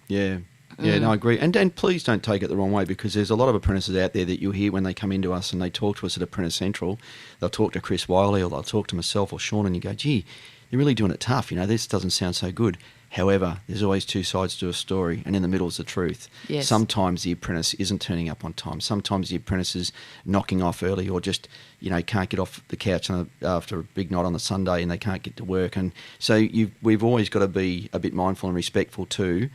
[SPEAKER 2] Yeah, no, I agree. And please don't take it the wrong way, because there's a lot of apprentices out there that you'll hear when they come into us and they talk to us at Apprentice Central. They'll talk to Chris Wiley or they'll talk to myself or Sean, and you go, gee, you're really doing it tough. This doesn't sound so good. However, there's always two sides to a story, and in the middle is the truth.
[SPEAKER 1] Yes. Sometimes
[SPEAKER 2] the apprentice isn't turning up on time. Sometimes the apprentice is knocking off early, or just, can't get off the couch after a big night on the Sunday and they can't get to work. And so we've always got to be a bit mindful and respectful too,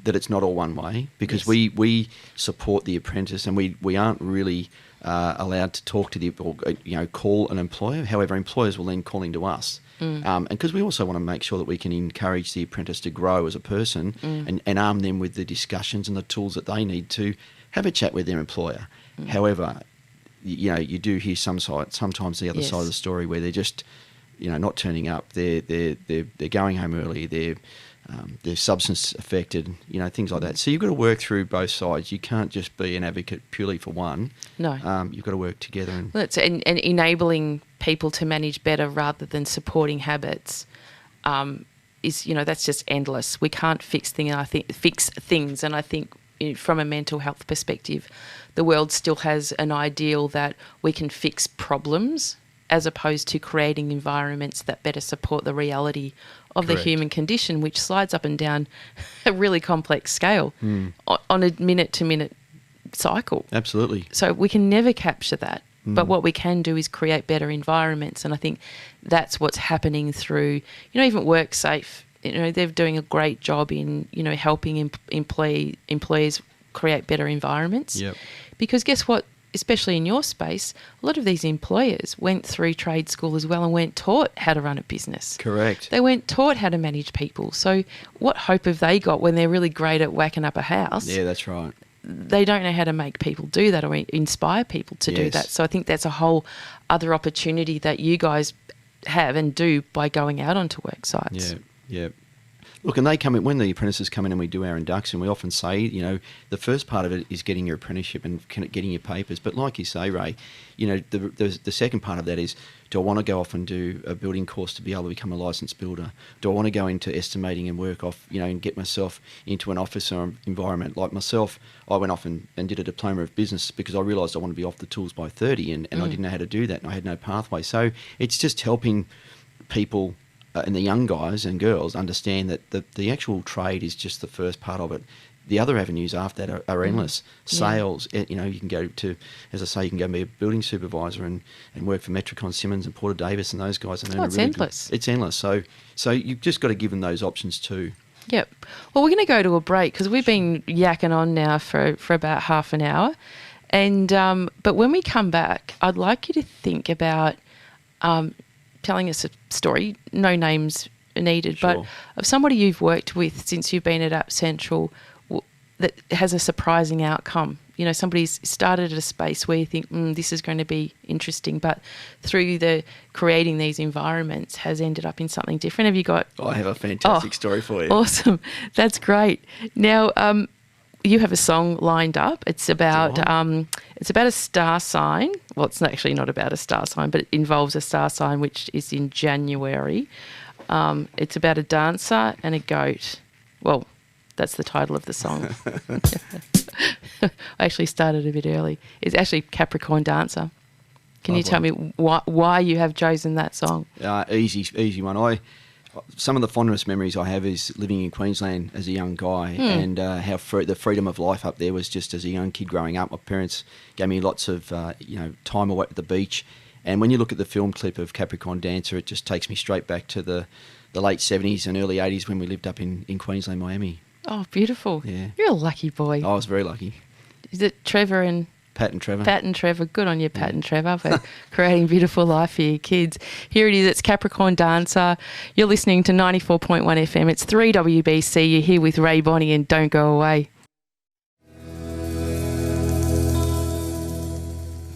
[SPEAKER 2] that it's not all one way, because we support the apprentice, and we aren't really allowed to talk to call an employer. However, employers will then call into us. And because we also want to make sure that we can encourage the apprentice to grow as a person and arm them with the discussions and the tools that they need to have a chat with their employer. However, you do hear sometimes the other side of the story where they're just, not turning up. They're going home early. They're substance affected, things like that. So you've got to work through both sides. You can't just be an advocate purely for one. No. You've got to work together.
[SPEAKER 1] It's and enabling people to manage better rather than supporting habits is, that's just endless. We can't fix things. And I think from a mental health perspective, the world still has an ideal that we can fix problems as opposed to creating environments that better support the reality of the human condition, which slides up and down a really complex scale on a minute-to-minute cycle.
[SPEAKER 2] Absolutely.
[SPEAKER 1] So we can never capture that. But what we can do is create better environments. And I think that's what's happening through, even WorkSafe. They're doing a great job in, helping employees create better environments.
[SPEAKER 2] Yep.
[SPEAKER 1] Because guess what? Especially in your space, a lot of these employers went through trade school as well and weren't taught how to run a business.
[SPEAKER 2] Correct.
[SPEAKER 1] They weren't taught how to manage people. So what hope have they got when they're really great at whacking up a house?
[SPEAKER 2] Yeah, that's right.
[SPEAKER 1] They don't know how to make people do that or inspire people to do that. So I think that's a whole other opportunity that you guys have and do by going out onto work sites.
[SPEAKER 2] Yeah. Look, and they come in, when the apprentices come in and we do our induction, we often say, you know, the first part of it is getting your apprenticeship and getting your papers. But like you say, Ray, you know, the second part of that is, do I want to go off and do a building course to be able to become a licensed builder? Do I want to go into estimating and work off, you know, and get myself into an office or environment? Like myself, I went off and did a diploma of business because I realised I wanted to be off the tools by 30 and I didn't know how to do that and I had no pathway. So it's just helping people and the young guys and girls understand that the actual trade is just the first part of it. The other avenues after that are endless. Sales, you know, you can go to, as I say, you can go be a building supervisor and work for Metricon, Simmons and Porter Davis and those guys. And
[SPEAKER 1] it's endless.
[SPEAKER 2] It's endless. So you've just got to give them those options too.
[SPEAKER 1] Yep. Well, we're going to go to a break because we've been yakking on now for about half an hour. And but when we come back, I'd like you to think about telling us a story, no names needed,
[SPEAKER 2] Sure.
[SPEAKER 1] but of somebody you've worked with since you've been at App Central that has a surprising outcome. You know, somebody's started at a space where you think, this is going to be interesting, but through the creating these environments has ended up in something different. Have you got...
[SPEAKER 2] I have a fantastic story for you.
[SPEAKER 1] Awesome. That's great. Now, you have a song lined up. It's about a star sign. Well, it's actually not about a star sign, but it involves a star sign, which is in January. It's about a dancer and a goat. Well, that's the title of the song. I actually started a bit early. It's actually Capricorn Dancer. Can you tell me why you have chosen that song?
[SPEAKER 2] Easy one. Some of the fondest memories I have is living in Queensland as a young guy and how the freedom of life up there was just as a young kid growing up. My parents gave me lots of time away at the beach. And when you look at the film clip of Capricorn Dancer, it just takes me straight back to the late 70s and early 80s when we lived up in Queensland, Miami.
[SPEAKER 1] Oh, beautiful.
[SPEAKER 2] Yeah.
[SPEAKER 1] You're a lucky boy.
[SPEAKER 2] I was very lucky.
[SPEAKER 1] Is it Trevor and...
[SPEAKER 2] Pat and Trevor.
[SPEAKER 1] Pat and Trevor. Good on you, Pat and Trevor, for creating beautiful life for your kids. Here it is. It's Capricorn Dancer. You're listening to 94.1 FM. It's 3WBC. You're here with Rae Bonney and don't go away.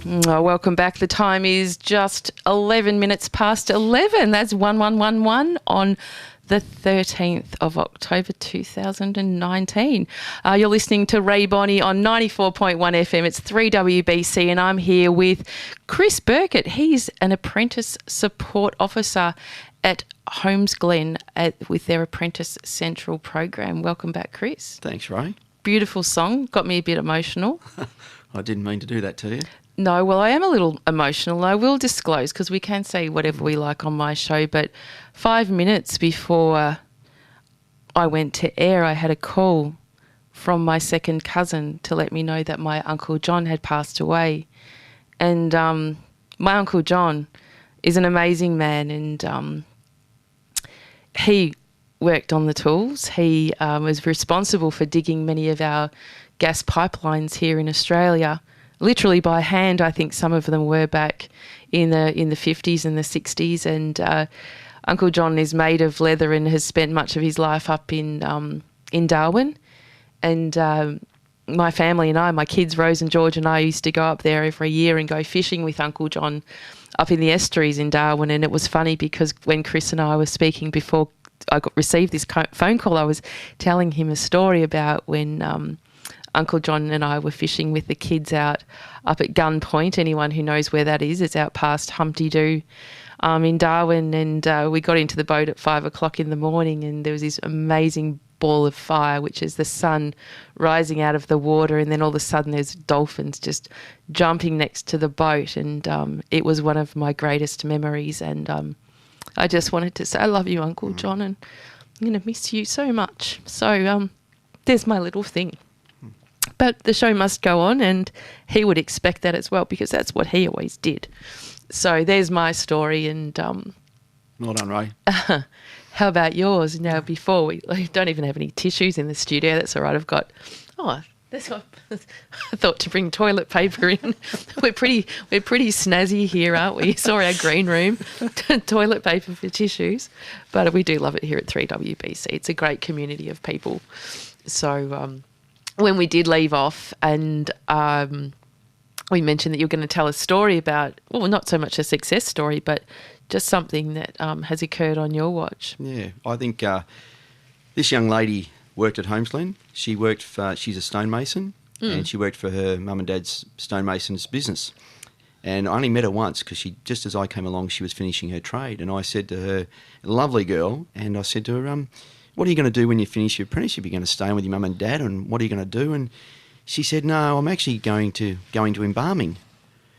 [SPEAKER 1] Welcome back. The time is just 11 minutes past 11. That's 1111 on the 13th of October 2019. You're listening to Rae Bonney on 94.1 FM. It's 3WBC and I'm here with Chris Burkitt. He's an Apprentice Support Officer at Holmesglen with their Apprentice Central program. Welcome back, Chris.
[SPEAKER 2] Thanks, Ray.
[SPEAKER 1] Beautiful song. Got me a bit emotional.
[SPEAKER 2] I didn't mean to do that to you.
[SPEAKER 1] No, well, I am a little emotional. I will disclose because we can say whatever we like on my show, but 5 minutes before I went to air, I had a call from my second cousin to let me know that my Uncle John had passed away. And my Uncle John is an amazing man and he worked on the tools. He was responsible for digging many of our gas pipelines here in Australia. Literally by hand. I think some of them were back in the 50s and the 60s. And Uncle John is made of leather and has spent much of his life up in Darwin. And my family and I, my kids, Rose and George and I, used to go up there every year and go fishing with Uncle John up in the estuaries in Darwin. And it was funny because when Chris and I were speaking before I received this phone call, I was telling him a story about when Uncle John and I were fishing with the kids up at Gun Point. Anyone who knows where that is, it's out past Humpty Doo in Darwin. And we got into the boat at 5 o'clock in the morning and there was this amazing ball of fire, which is the sun rising out of the water. And then all of a sudden there's dolphins just jumping next to the boat. And it was one of my greatest memories. And I just wanted to say, I love you, Uncle John, and I'm going to miss you so much. So there's my little thing. But the show must go on and he would expect that as well because that's what he always did. So there's my story and...
[SPEAKER 2] well done, Ray.
[SPEAKER 1] How about yours? Now, before we don't even have any tissues in the studio. That's all right. I've got... Oh, that's what I thought to bring toilet paper in. We're pretty snazzy here, aren't we? Saw our green room. Toilet paper for tissues. But we do love it here at 3WBC. It's a great community of people. So... when we did leave off and we mentioned that you're going to tell a story about, well, not so much a success story, but just something that has occurred on your watch.
[SPEAKER 2] Yeah, I think this young lady worked at Holmesglen. She's a stonemason, and she worked for her mum and dad's stonemason's business. And I only met her once because just as I came along, she was finishing her trade. And I said to her, lovely girl, and I said to her, what are you going to do when you finish your apprenticeship? Are you going to stay with your mum and dad, and what are you going to do? And she said, no, I'm actually going to embalming.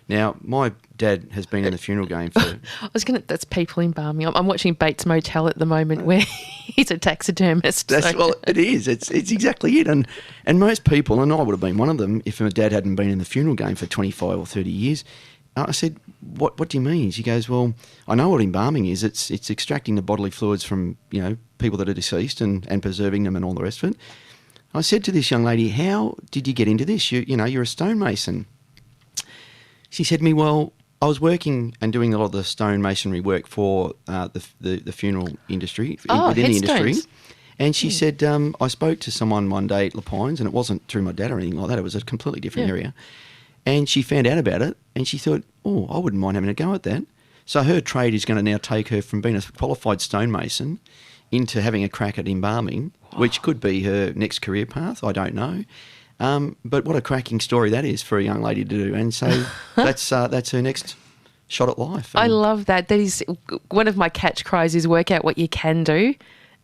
[SPEAKER 2] Now, my dad has been in the funeral game for...
[SPEAKER 1] That's people embalming. I'm watching Bates Motel at the moment where he's a taxidermist.
[SPEAKER 2] Well, it is. It's exactly it. And most people, and I would have been one of them, if my dad hadn't been in the funeral game for 25 or 30 years, I said, what do you mean? She goes, well, I know what embalming is. It's extracting the bodily fluids from, people that are deceased and preserving them and all the rest of it. I said to this young lady, how did you get into this? You're a stonemason. She said to me, well, I was working and doing a lot of the stonemasonry work for the funeral industry, within the industry. And she said, I spoke to someone one day at Le Pines, and it wasn't through my dad or anything like that. It was a completely different area. And she found out about it, and she thought, oh, I wouldn't mind having a go at that. So her trade is going to now take her from being a qualified stonemason into having a crack at embalming, which could be her next career path. I don't know. But what a cracking story that is for a young lady to do. And so that's her next shot at life.
[SPEAKER 1] I love that. That is one of my catch cries is work out what you can do,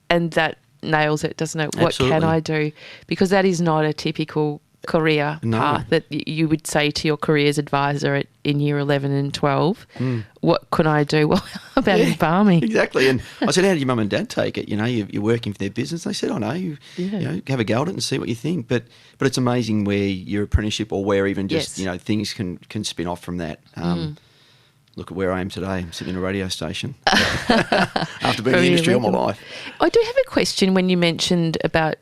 [SPEAKER 1] and that nails it, doesn't it? What can I do? Because that is not a typical career path that you would say to your careers advisor in year 11 and 12. What can I do? Well, how about embalming?
[SPEAKER 2] Exactly. And I said, how did your mum and dad take it? You're working for their business. They said, I know. You have a go at it and see what you think. But it's amazing where your apprenticeship or where even just, things can spin off from that. Look at where I am today. I'm sitting in a radio station after being in the industry all my life.
[SPEAKER 1] I do have a question when you mentioned about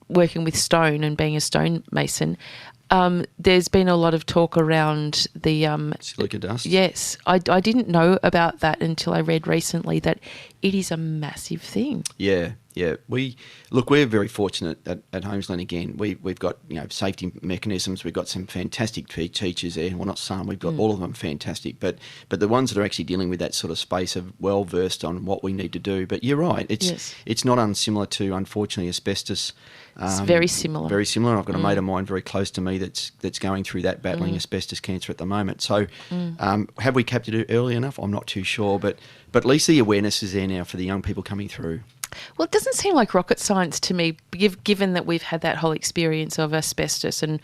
[SPEAKER 1] working with stone and being a stonemason. There's been a lot of talk around the...
[SPEAKER 2] silica dust?
[SPEAKER 1] Yes. I didn't know about that until I read recently that it is a massive thing.
[SPEAKER 2] Yeah. We're very fortunate at Holmesglen again. We've got safety mechanisms. We've got some fantastic teachers there. Well, not some. We've got all of them fantastic. But the ones that are actually dealing with that sort of space are well versed on what we need to do. But you're right. It's not unsimilar to, unfortunately, asbestos.
[SPEAKER 1] It's very similar.
[SPEAKER 2] Very similar. I've got a mate of mine very close to me that's going through that, battling asbestos cancer at the moment. So have we captured it early enough? I'm not too sure. But at least the awareness is there now for the young people coming through.
[SPEAKER 1] Well, it doesn't seem like rocket science to me, given that we've had that whole experience of asbestos and,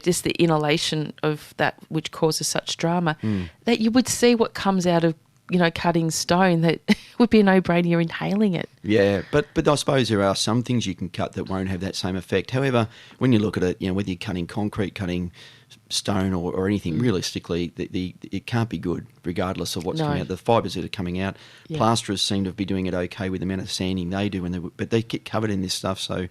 [SPEAKER 1] just the inhalation of that which causes such drama, that you would see what comes out of, cutting stone, that would be a no-brainer, you're inhaling it.
[SPEAKER 2] Yeah, but I suppose there are some things you can cut that won't have that same effect. However, when you look at it, whether you're cutting concrete, cutting stone or anything, realistically, it can't be good regardless of what's coming out. The fibres that are coming out, plasterers seem to be doing it okay with the amount of sanding they do, but they get covered in this stuff. So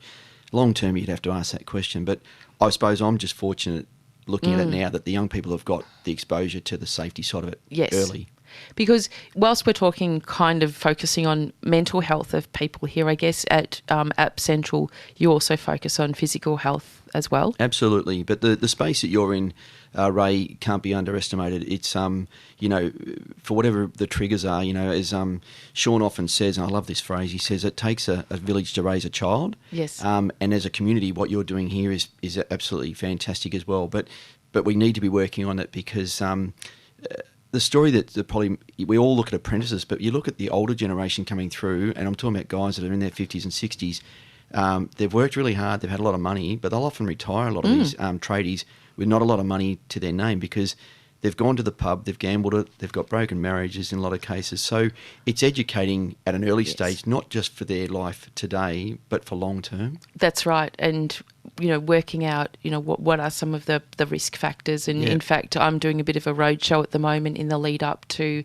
[SPEAKER 2] long term, you'd have to ask that question. But I suppose I'm just fortunate looking at it now that the young people have got the exposure to the safety side of it early.
[SPEAKER 1] Because whilst we're talking kind of focusing on mental health of people here, I guess at App Central you also focus on physical health as well.
[SPEAKER 2] Absolutely. But the space that you're in, Rae, can't be underestimated. It's, for whatever the triggers are, as Sean often says, and I love this phrase, he says it takes a village to raise a child.
[SPEAKER 1] Yes.
[SPEAKER 2] And as a community, what you're doing here is absolutely fantastic as well. But we need to be working on it because... the story that probably we all look at apprentices, but you look at the older generation coming through, and I'm talking about guys that are in their 50s and 60s. They've worked really hard. They've had a lot of money, but they'll often retire, a lot of these tradies, with not a lot of money to their name because they've gone to the pub, they've gambled it, they've got broken marriages in a lot of cases. So it's educating at an early stage, not just for their life today, but for long term. That's
[SPEAKER 1] right. And working out, what are some of the risk factors. And in fact, I'm doing a bit of a roadshow at the moment in the lead up to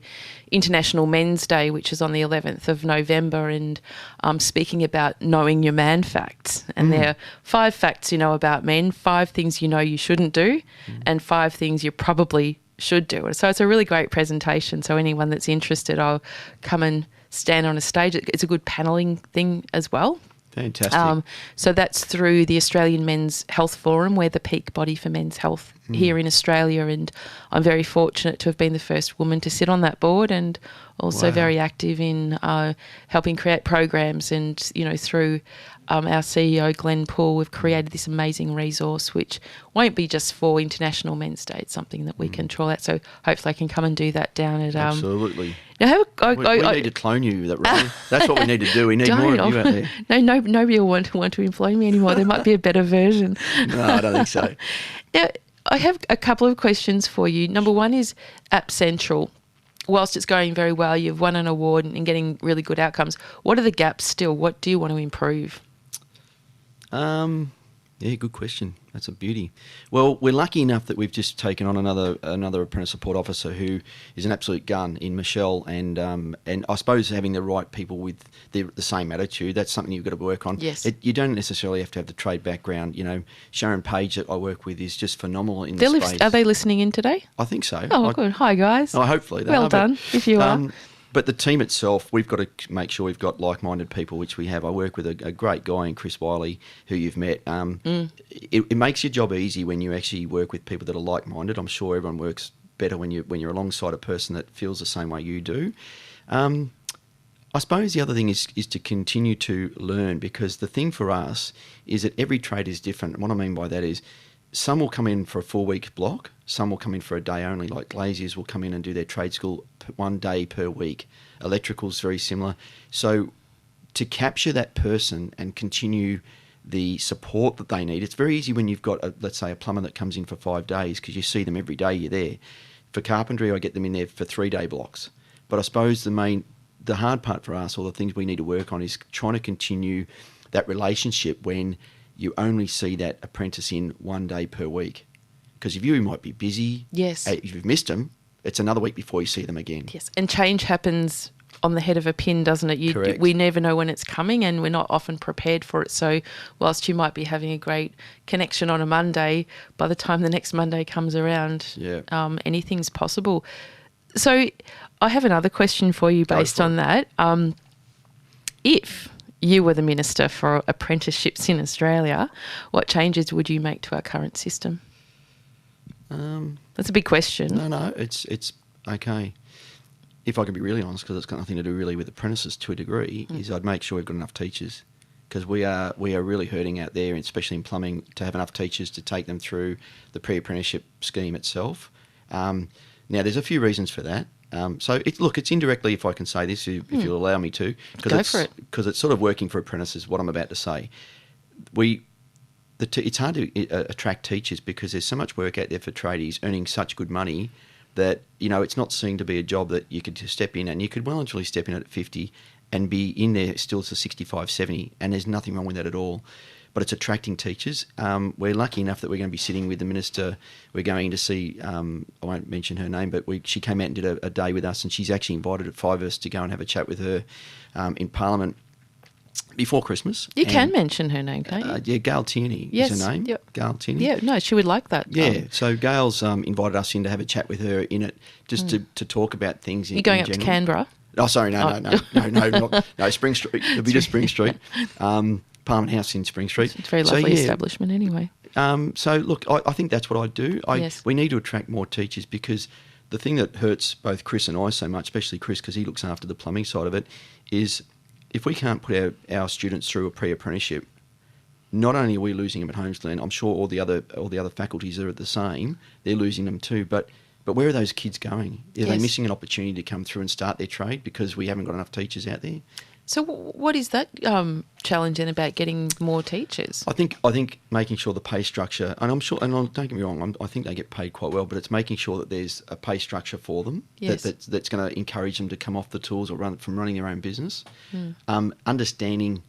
[SPEAKER 1] International Men's Day, which is on the 11th of November. And I'm speaking about knowing your man facts. And there are 5 facts you know about men, 5 things you shouldn't do, and 5 things you probably should do. So it's a really great presentation. So anyone that's interested, I'll come and stand on a stage. It's a good panelling thing as well.
[SPEAKER 2] Fantastic.
[SPEAKER 1] So that's through the Australian Men's Health Forum. We're the peak body for men's health here in Australia, and I'm very fortunate to have been the first woman to sit on that board, and also very active in helping create programs. And, through our CEO, Glenn Poole, we've created this amazing resource which won't be just for International Men's Day. It's something that we can trial out. So hopefully I can come and do that down at...
[SPEAKER 2] Absolutely.
[SPEAKER 1] Now
[SPEAKER 2] we need to clone you, Rae. That's what we need to do. We need more of you out there.
[SPEAKER 1] No, nobody will want to employ me anymore. There might be a better version.
[SPEAKER 2] No, I don't think so.
[SPEAKER 1] Now, I have a couple of questions for you. Number one is App Central. Whilst it's going very well, you've won an award and getting really good outcomes. What are the gaps still? What do you want to improve?
[SPEAKER 2] Yeah, good question. That's a beauty. Well, we're lucky enough that we've just taken on another apprentice support officer who is an absolute gun in Michelle, and I suppose having the right people with the same attitude, that's something you've got to work on.
[SPEAKER 1] Yes.
[SPEAKER 2] You don't necessarily have to have the trade background. Sharon Page that I work with is just phenomenal in this space.
[SPEAKER 1] Are they listening in today?
[SPEAKER 2] I think so.
[SPEAKER 1] Oh, good. Hi, guys.
[SPEAKER 2] Oh, hopefully they
[SPEAKER 1] well
[SPEAKER 2] are.
[SPEAKER 1] Done, if you are.
[SPEAKER 2] But the team itself, we've got to make sure we've got like-minded people, which we have. I work with a great guy in Chris Wiley, who you've met. It makes your job easy when you actually work with people that are like-minded. I'm sure everyone works better when you're alongside a person that feels the same way you do. I suppose the other thing is to continue to learn, because the thing for us is that every trade is different. And what I mean by that is some will come in for a 4-week block, some will come in for a day only, like glaziers will come in and do their trade school 1 day per week. Electrical's very similar. So to capture that person and continue the support that they need, it's very easy when you've got, let's say, a plumber that comes in for 5 days because you see them every day you're there. For carpentry, I get them in there for 3-day blocks. But I suppose the hard part for us, or the things we need to work on, is trying to continue that relationship when you only see that apprentice in 1 day per week. Because if you might be busy,
[SPEAKER 1] yes,
[SPEAKER 2] if you've missed them, it's another week before you see them again.
[SPEAKER 1] Yes, and change happens on the head of a pin, doesn't it?
[SPEAKER 2] Correct.
[SPEAKER 1] We never know when it's coming, and we're not often prepared for it. So whilst you might be having a great connection on a Monday, by the time the next Monday comes around, anything's possible. So I have another question for you based on that. If you were the Minister for Apprenticeships in Australia, what changes would you make to our current system? That's a big question.
[SPEAKER 2] No, it's okay. If I can be really honest, because it's got nothing to do really with apprentices to a degree, is I'd make sure we've got enough teachers, because we are really hurting out there, especially in plumbing, to have enough teachers to take them through the pre-apprenticeship scheme itself. Now, there's a few reasons for that. So it's indirectly, if I can say this, if you'll allow me to, because it's sort of working for apprentices, what I'm about to say. It's hard to attract teachers because there's so much work out there for tradies earning such good money that, it's not seen to be a job that you could just step in, and you could well and truly step in at 50 and be in there still to 65, 70, and there's nothing wrong with that at all. But it's attracting teachers. We're lucky enough that we're going to be sitting with the Minister. We're going to see, I won't mention her name, but she came out and did a day with us, and she's actually invited 5 of us to go and have a chat with her in Parliament before Christmas.
[SPEAKER 1] You can mention her name, can't you?
[SPEAKER 2] Gail Tierney is her name.
[SPEAKER 1] Yep.
[SPEAKER 2] Gail Tierney.
[SPEAKER 1] Yeah, no, she would like that.
[SPEAKER 2] Yeah, so Gail's invited us in to have a chat with her in it, just to talk about things in general.
[SPEAKER 1] You're going up to Canberra?
[SPEAKER 2] Oh, sorry, no, Spring Street. It'll be just Spring Street. Parliament House in Spring Street.
[SPEAKER 1] It's a very lovely establishment anyway.
[SPEAKER 2] So, look, I think that's what I'd do.
[SPEAKER 1] Yes.
[SPEAKER 2] We need to attract more teachers, because the thing that hurts both Chris and I so much, especially Chris because he looks after the plumbing side of it, is if we can't put our students through a pre-apprenticeship, not only are we losing them at Holmesglen, I'm sure all the other faculties are the same. They're losing them too. But where are those kids going? Are they missing an opportunity to come through and start their trade because we haven't got enough teachers out there?
[SPEAKER 1] So what is that challenge then about getting more teachers?
[SPEAKER 2] I think making sure the pay structure, and I'm sure, and don't get me wrong, I think they get paid quite well, but it's making sure that there's a pay structure for them that's going to encourage them to come off the tools or running their own business. Understanding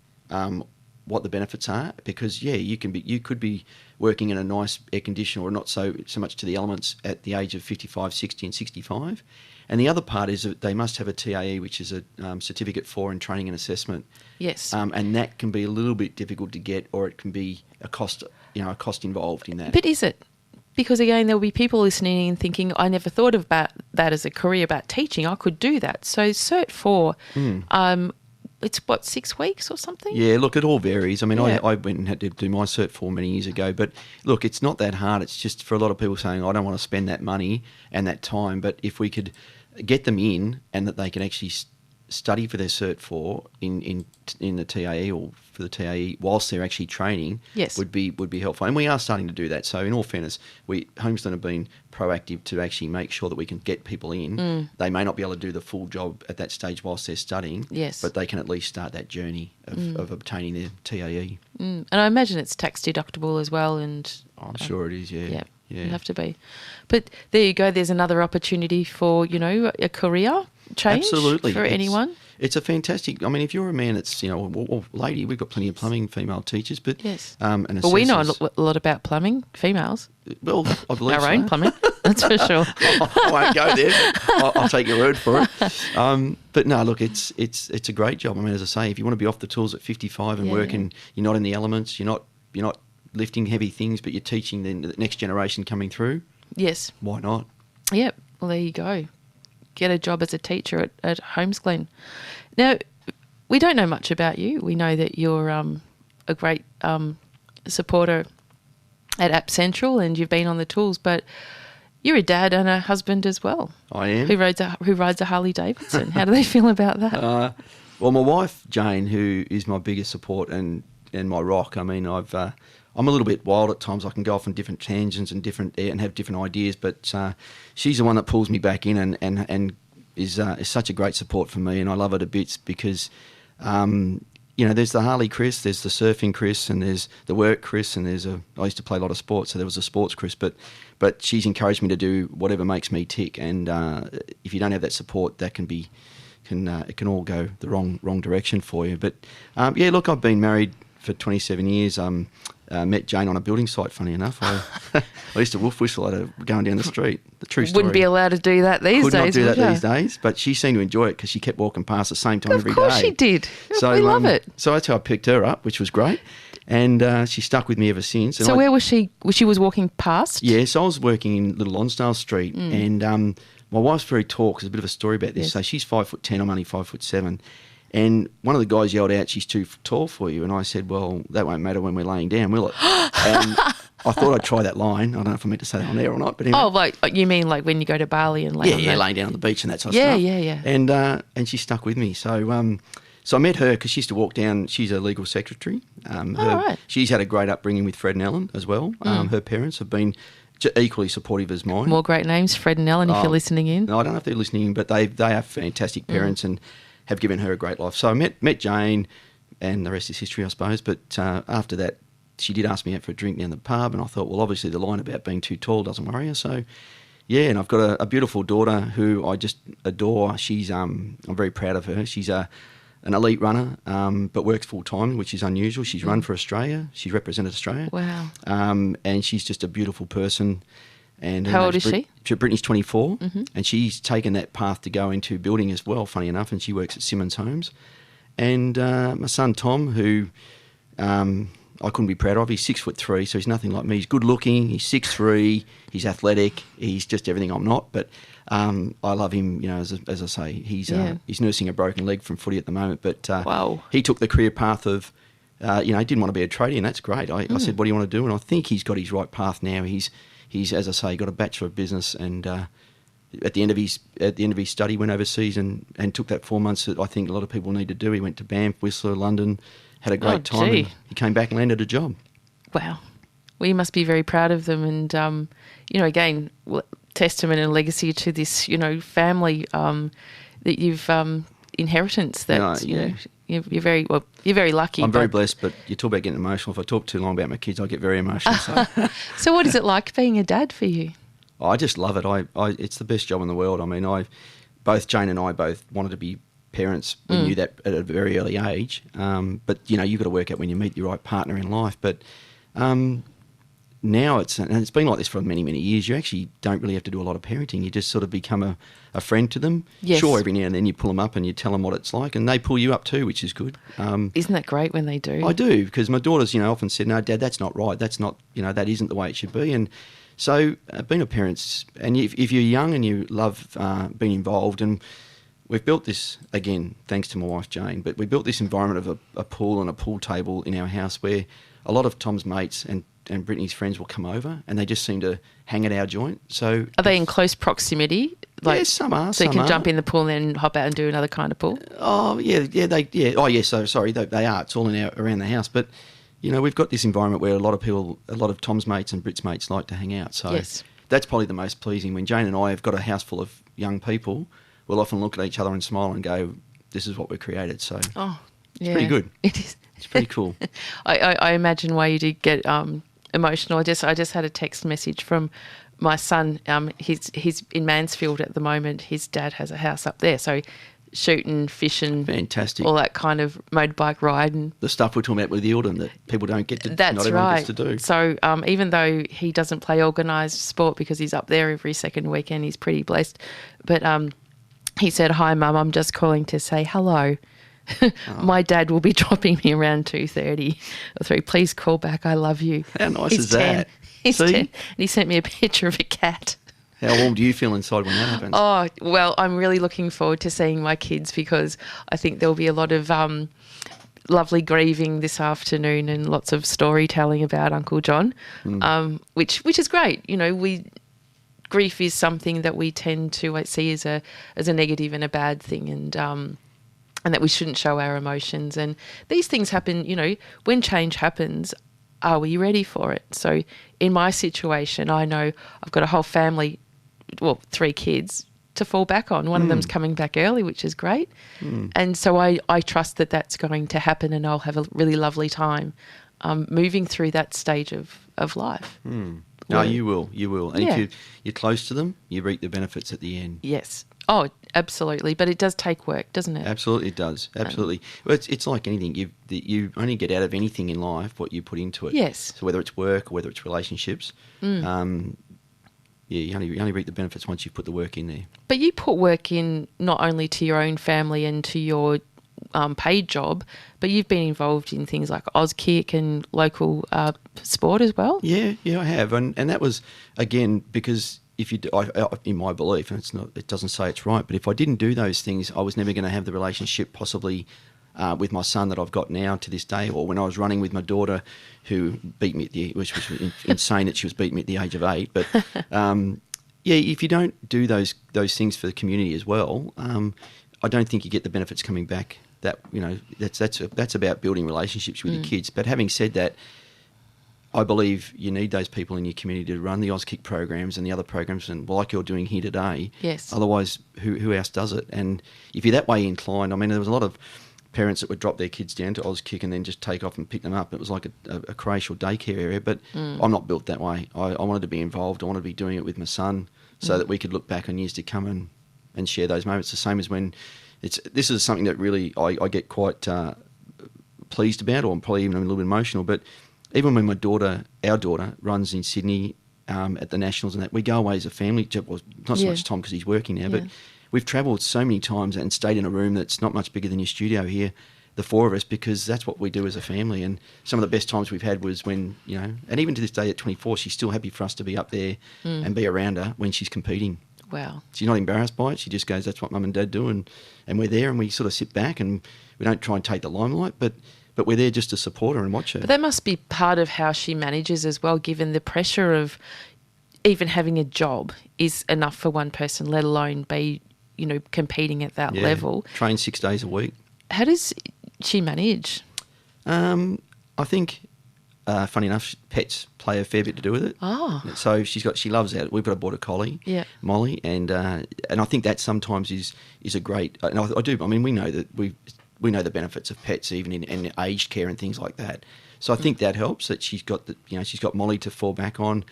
[SPEAKER 2] what the benefits are, because you could be working in a nice air conditioner or not so much to the elements at the age of 55, 60 and 65. And the other part is that they must have a TAE, which is a certificate for in training and assessment.
[SPEAKER 1] Yes.
[SPEAKER 2] And that can be a little bit difficult to get, or it can be a cost involved in that.
[SPEAKER 1] But is it? Because again, there'll be people listening and thinking, I never thought about that as a career, about teaching. I could do that. So Cert 4, it's what, 6 weeks or something?
[SPEAKER 2] Yeah, look, it all varies. I mean,
[SPEAKER 1] Yeah.
[SPEAKER 2] I went and had to do my Cert 4 many years ago, but look, it's not that hard. It's just for a lot of people saying, I don't want to spend that money and that time, but if we could get them in and that they can actually study for their Cert 4 in the TAE or for the TAE whilst they're actually training,
[SPEAKER 1] Yes.
[SPEAKER 2] would be helpful. And we are starting to do that. So in all fairness, Holmesglen have been proactive to actually make sure that we can get people in. They may not be able to do the full job at that stage whilst they're studying,
[SPEAKER 1] Yes.
[SPEAKER 2] but they can at least start that journey of obtaining their TAE.
[SPEAKER 1] And I imagine it's tax deductible as well, and
[SPEAKER 2] I'm sure it is, yeah.
[SPEAKER 1] yeah, you have to be. But there you go. There's another opportunity for, a career change.
[SPEAKER 2] Absolutely.
[SPEAKER 1] For anyone.
[SPEAKER 2] It's a fantastic. I mean, if you're a man, it's or lady. We've got plenty of plumbing female teachers, but
[SPEAKER 1] Yes.
[SPEAKER 2] And
[SPEAKER 1] Well, we know
[SPEAKER 2] assessors.
[SPEAKER 1] a lot about plumbing, females.
[SPEAKER 2] Well, I believe
[SPEAKER 1] Our
[SPEAKER 2] so.
[SPEAKER 1] own plumbing, that's for sure.
[SPEAKER 2] I won't go there. I'll take your word for it. But no, look, it's a great job. I mean, as I say, if you want to be off the tools at 55 and
[SPEAKER 1] Yeah,
[SPEAKER 2] working, you're not in the elements. You're not lifting heavy things, but you're teaching the next generation coming through.
[SPEAKER 1] Yes.
[SPEAKER 2] Why not?
[SPEAKER 1] Yep. Well, there you go. Get a job as a teacher at Holmesglen. Now, we don't know much about you. We know that you're a great supporter at App Central and you've been on the tools, but you're a dad and a husband as well.
[SPEAKER 2] I am.
[SPEAKER 1] Who rides a Harley Davidson. How do they feel about that?
[SPEAKER 2] Well, my wife Jane, who is my biggest support and my rock. I mean, I'm a little bit wild at times. I can go off on different tangents and have different ideas, but she's the one that pulls me back in and is such a great support for me, and I love her to bits because. There's the Harley Chris, there's the surfing Chris, and there's the work Chris, and I used to play a lot of sports, so there was a sports Chris, but she's encouraged me to do whatever makes me tick, and if you don't have that support, that it can all go the wrong direction for you. But look, I've been married for 27 years. Met Jane on a building site, funny enough. I used to wolf whistle at her going down the street. The true story.
[SPEAKER 1] Wouldn't be allowed to do that these
[SPEAKER 2] Could
[SPEAKER 1] days,
[SPEAKER 2] not do
[SPEAKER 1] would
[SPEAKER 2] that
[SPEAKER 1] you?
[SPEAKER 2] these days, but she seemed to enjoy it because she kept walking past the same time every day.
[SPEAKER 1] Of course she did.
[SPEAKER 2] So,
[SPEAKER 1] we love it.
[SPEAKER 2] So that's how I picked her up, which was great. And she stuck with me ever since. And
[SPEAKER 1] So where was she? She was walking past?
[SPEAKER 2] Yeah, so I was working in Little Lonsdale Street, and my wife's very tall, because there's a bit of a story about this.
[SPEAKER 1] Yes.
[SPEAKER 2] So she's 5'10", I'm only 5'7". And one of the guys yelled out, "She's too tall for you." And I said, "Well, that won't matter when we're laying down, will it?" And I thought I'd try that line. I don't know if I meant to say that on air or not, but anyway.
[SPEAKER 1] Oh, like you mean like when you go to Bali and lay on
[SPEAKER 2] Yeah,
[SPEAKER 1] the...
[SPEAKER 2] laying down on the beach and that sort of stuff.
[SPEAKER 1] Yeah.
[SPEAKER 2] And she stuck with me. So so I met her because she used to walk down. She's a legal secretary.
[SPEAKER 1] Right.
[SPEAKER 2] She's had a great upbringing with Fred and Ellen as well. Her parents have been equally supportive as mine.
[SPEAKER 1] More great names, Fred and Ellen, if you're listening in.
[SPEAKER 2] No, I don't know if they're listening in, but they are fantastic parents and have given her a great life. So I met Jane, and the rest is history, I suppose. But after that, she did ask me out for a drink down the pub, and I thought, well, obviously the line about being too tall doesn't worry her. So, yeah, and I've got a beautiful daughter who I just adore. She's I'm very proud of her. She's an elite runner, but works full time, which is unusual. She's run for Australia. She's represented Australia.
[SPEAKER 1] Wow.
[SPEAKER 2] And she's just a beautiful person. And her
[SPEAKER 1] How old
[SPEAKER 2] name's
[SPEAKER 1] is she?
[SPEAKER 2] Brittany's 24, and she's taken that path to go into building as well, funny enough, and she works at Simmons Homes. And my son Tom, who I couldn't be prouder of, he's 6'3", so he's nothing like me. He's good looking, he's 6'3", he's athletic, he's just everything I'm not, but I love him, as I say, he's nursing a broken leg from footy at the moment, but
[SPEAKER 1] Wow.
[SPEAKER 2] he took the career path of, he didn't want to be a tradie, and that's great. I said, what do you want to do? And I think he's got his right path now. He's, as I say, got a Bachelor of Business, and at the end of his study, went overseas and took that 4 months that I think a lot of people need to do. He went to Banff, Whistler, London, had a great time.
[SPEAKER 1] gee.
[SPEAKER 2] And he came back and landed a job.
[SPEAKER 1] Wow. Well, you must be very proud of them, and again, testament and legacy to this, family that you've inheritance that you're very lucky.
[SPEAKER 2] I'm very blessed, but you talk about getting emotional. If I talk too long about my kids, I get very emotional. So.
[SPEAKER 1] So what is it like being a dad for you?
[SPEAKER 2] I just love it. It's the best job in the world. I mean, both Jane and I both wanted to be parents. We knew that at a very early age. But you've got to work out when you meet your right partner in life. But now it's been like this for many, many years. You actually don't really have to do a lot of parenting. You just sort of become a friend to them.
[SPEAKER 1] Yes.
[SPEAKER 2] Sure, every now and then you pull them up and you tell them what it's like, and they pull you up too, which is good.
[SPEAKER 1] Isn't that great when they do?
[SPEAKER 2] I do, because my daughters, often said, "No, Dad, that's not right. That's not, that isn't the way it should be." And so being a parent, and if you're young and you love being involved, and we've built this, again, thanks to my wife Jane, but we built this environment of a pool and a pool table in our house where a lot of Tom's mates and Brittany's friends will come over and they just seem to hang at our joint. So
[SPEAKER 1] are they in close proximity?
[SPEAKER 2] Yeah, some are.
[SPEAKER 1] So you can jump in the pool and then hop out and do another kind of pool?
[SPEAKER 2] Oh, yeah. Oh, yeah, so sorry, they are. It's all around the house. But, you know, we've got this environment where a lot of Tom's mates and Britt's mates like to hang out. So
[SPEAKER 1] yes.
[SPEAKER 2] That's probably the most pleasing. When Jane and I have got a house full of young people, we'll often look at each other and smile and go, this is what we've created. So it's pretty good.
[SPEAKER 1] It is.
[SPEAKER 2] It's pretty cool.
[SPEAKER 1] I imagine why you did get emotional. I just had a text message from my son. He's in Mansfield at the moment. His dad has a house up there, so shooting, fishing,
[SPEAKER 2] fantastic,
[SPEAKER 1] all that kind of motorbike riding.
[SPEAKER 2] The stuff we're talking about with the Eildon that people don't get to.
[SPEAKER 1] That's
[SPEAKER 2] not everyone
[SPEAKER 1] right.
[SPEAKER 2] gets to do.
[SPEAKER 1] So even though he doesn't play organised sport because he's up there every second weekend, he's pretty blessed. But he said, "Hi, Mum. I'm just calling to say hello." My dad will be dropping me around 2:30 or 3. Please call back. I love you.
[SPEAKER 2] How nice
[SPEAKER 1] He's
[SPEAKER 2] is
[SPEAKER 1] 10.
[SPEAKER 2] that?
[SPEAKER 1] He's
[SPEAKER 2] See?
[SPEAKER 1] 10. And he sent me a picture of a cat.
[SPEAKER 2] How warm do you feel inside when that happens?
[SPEAKER 1] Oh, well, I'm really looking forward to seeing my kids because I think there'll be a lot of lovely grieving this afternoon and lots of storytelling about Uncle John, which is great. You know, grief is something that we tend to see as a negative and a bad thing, and that we shouldn't show our emotions. And these things happen, you know, when change happens, are we ready for it? So in my situation, I know I've got a whole family, 3 kids to fall back on. One of them's coming back early, which is great. And so I trust that that's going to happen and I'll have a really lovely time moving through that stage of life.
[SPEAKER 2] No, you will. And
[SPEAKER 1] Yeah.
[SPEAKER 2] if you're close to them, you reap the benefits at the end.
[SPEAKER 1] Yes. Oh, absolutely. But it does take work, doesn't it?
[SPEAKER 2] Absolutely, it does. Absolutely. Well, it's like anything. You only get out of anything in life what you put into it.
[SPEAKER 1] Yes.
[SPEAKER 2] So whether it's work or whether it's relationships, you only reap the benefits once you put the work in there.
[SPEAKER 1] But you put work in not only to your own family and to your paid job, but you've been involved in things like Auskick and local sport as well.
[SPEAKER 2] Yeah, I have, and that was again because if you, in my belief, and it doesn't say it's right, but if I didn't do those things, I was never going to have the relationship possibly with my son that I've got now to this day, or when I was running with my daughter, who beat me which was insane that she was beating me at the age of 8. But if you don't do those things for the community as well, I don't think you get the benefits coming back. That, you know, that's about building relationships with your kids. But having said that, I believe you need those people in your community to run the Auskick programs and the other programs, and like you're doing here today.
[SPEAKER 1] Yes.
[SPEAKER 2] Otherwise, who else does it? And if you're that way inclined, I mean, there was a lot of parents that would drop their kids down to Auskick and then just take off and pick them up. It was like a creche or daycare area, but I'm not built that way. I wanted to be involved. I wanted to be doing it with my son so that we could look back on years to come and share those moments. The same as when this is something that really I get quite pleased about, or I'm probably even a little bit emotional, but even when our daughter runs in Sydney at the Nationals and that, we go away as a family. Well, not so much Tom because he's working now, but we've travelled so many times and stayed in a room that's not much bigger than your studio here, the 4 of us, because that's what we do as a family. And some of the best times we've had was when, you know, and even to this day at 24, she's still happy for us to be up there and be around her when she's competing.
[SPEAKER 1] Wow.
[SPEAKER 2] She's not embarrassed by it. She just goes, that's what Mum and Dad do. And we're there and we sort of sit back and we don't try and take the limelight, but we're there just to support her and watch her.
[SPEAKER 1] But that must be part of how she manages as well, given the pressure of even having a job is enough for one person, let alone be, you know, competing at that level.
[SPEAKER 2] Train 6 days a week.
[SPEAKER 1] How does she manage?
[SPEAKER 2] I think, funny enough, pets play a fair bit to do with it.
[SPEAKER 1] Oh.
[SPEAKER 2] So she loves that. We've got a border collie, Molly, and I think that sometimes is a great. And I do. I mean, we know that we know the benefits of pets, even in aged care and things like that. So I think that helps. That she's got she's got Molly to fall back on.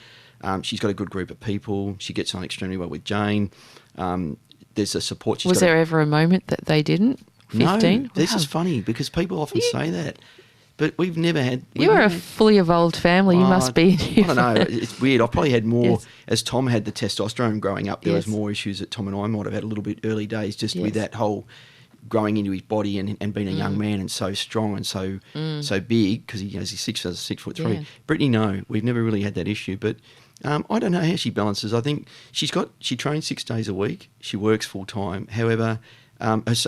[SPEAKER 2] She's got a good group of people. She gets on extremely well with Jane. There's a support.
[SPEAKER 1] Was there ever a moment that they didn't? 15?
[SPEAKER 2] No, this is funny because people often say that, but we've never had.
[SPEAKER 1] You are a fully evolved family. You must be.
[SPEAKER 2] I don't know. It's weird. I probably had more as Tom had the testosterone growing up. There was more issues that Tom and I might have had a little bit early days, just with that whole growing into his body and being a young man and so strong and so big because he's 6'3".
[SPEAKER 1] Yeah.
[SPEAKER 2] Brittany, no, we've never really had that issue, but. I don't know how she balances. I think she trains 6 days a week. She works full time. However,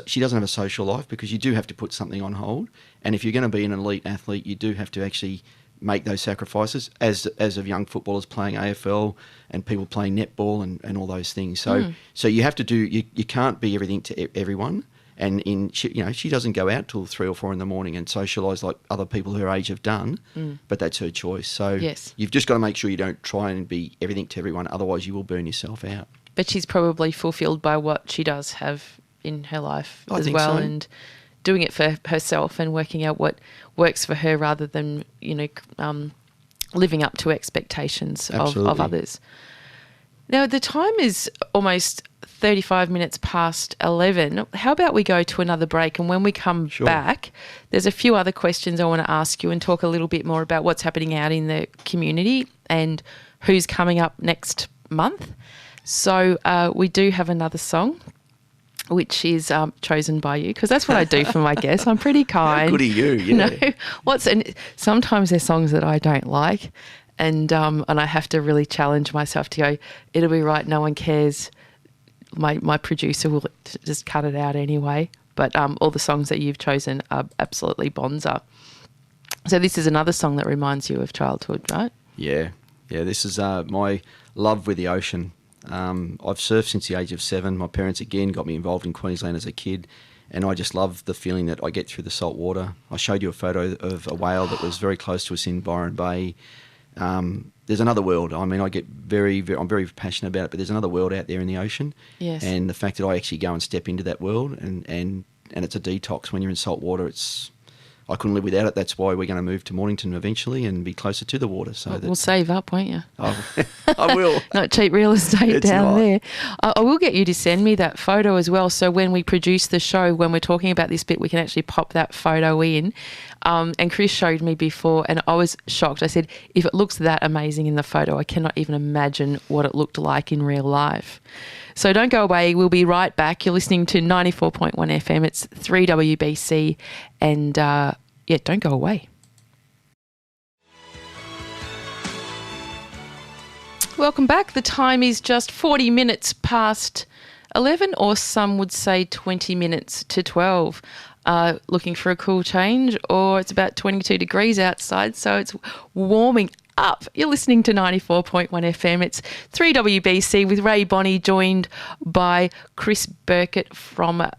[SPEAKER 2] She doesn't have a social life because you do have to put something on hold. And if you're going to be an elite athlete, you do have to actually make those sacrifices, as of young footballers playing AFL and people playing netball and all those things. So you have to do. You can't be everything to everyone. And she doesn't go out till 3 or 4 in the morning and socialise like other people her age have done. But that's her choice. So you've just got to make sure you don't try and be everything to everyone. Otherwise, you will burn yourself out.
[SPEAKER 1] But she's probably fulfilled by what she does have in her life as well,
[SPEAKER 2] so.
[SPEAKER 1] And doing it for herself and working out what works for her rather than living up to expectations of others. Now the time is almost 35 minutes past 11. How about we go to another break, and when we come back, there's a few other questions I want to ask you and talk a little bit more about what's happening out in the community and who's coming up next month. So we do have another song, which is chosen by you, because that's what I do for my guests. I'm pretty kind.
[SPEAKER 2] Good are you, yeah.
[SPEAKER 1] And sometimes there's songs that I don't like, and I have to really challenge myself to go, it'll be right, no one cares. My producer will just cut it out anyway. But all the songs that you've chosen are absolutely bonza. So this is another song that reminds you of childhood, right?
[SPEAKER 2] Yeah. This is my love with the ocean. I've surfed since the age of 7. My parents, again, got me involved in Queensland as a kid, and I just love the feeling that I get through the salt water. I showed you a photo of a whale that was very close to us in Byron Bay. There's another world. I mean, I get I'm very passionate about it, but there's another world out there in the ocean.
[SPEAKER 1] Yes.
[SPEAKER 2] And the fact that I actually go and step into that world, and it's a detox. When you're in salt water, I couldn't live without it. That's why we're going to move to Mornington eventually and be closer to the water. So
[SPEAKER 1] we'll save up, won't you?
[SPEAKER 2] I will.
[SPEAKER 1] Not cheap real estate down there. I will get you to send me that photo as well. So when we produce the show, when we're talking about this bit, we can actually pop that photo in. And Chris showed me before, and I was shocked. I said, if it looks that amazing in the photo, I cannot even imagine what it looked like in real life. So don't go away. We'll be right back. You're listening to 94.1 FM. It's 3WBC. And, don't go away. Welcome back. The time is just 40 minutes past 11, or some would say 20 minutes to 12. Looking for a cool change, or it's about 22 degrees outside, so it's warming up. You're listening to 94.1 FM. It's 3WBC with Rae Bonney, joined by Chris Burkitt from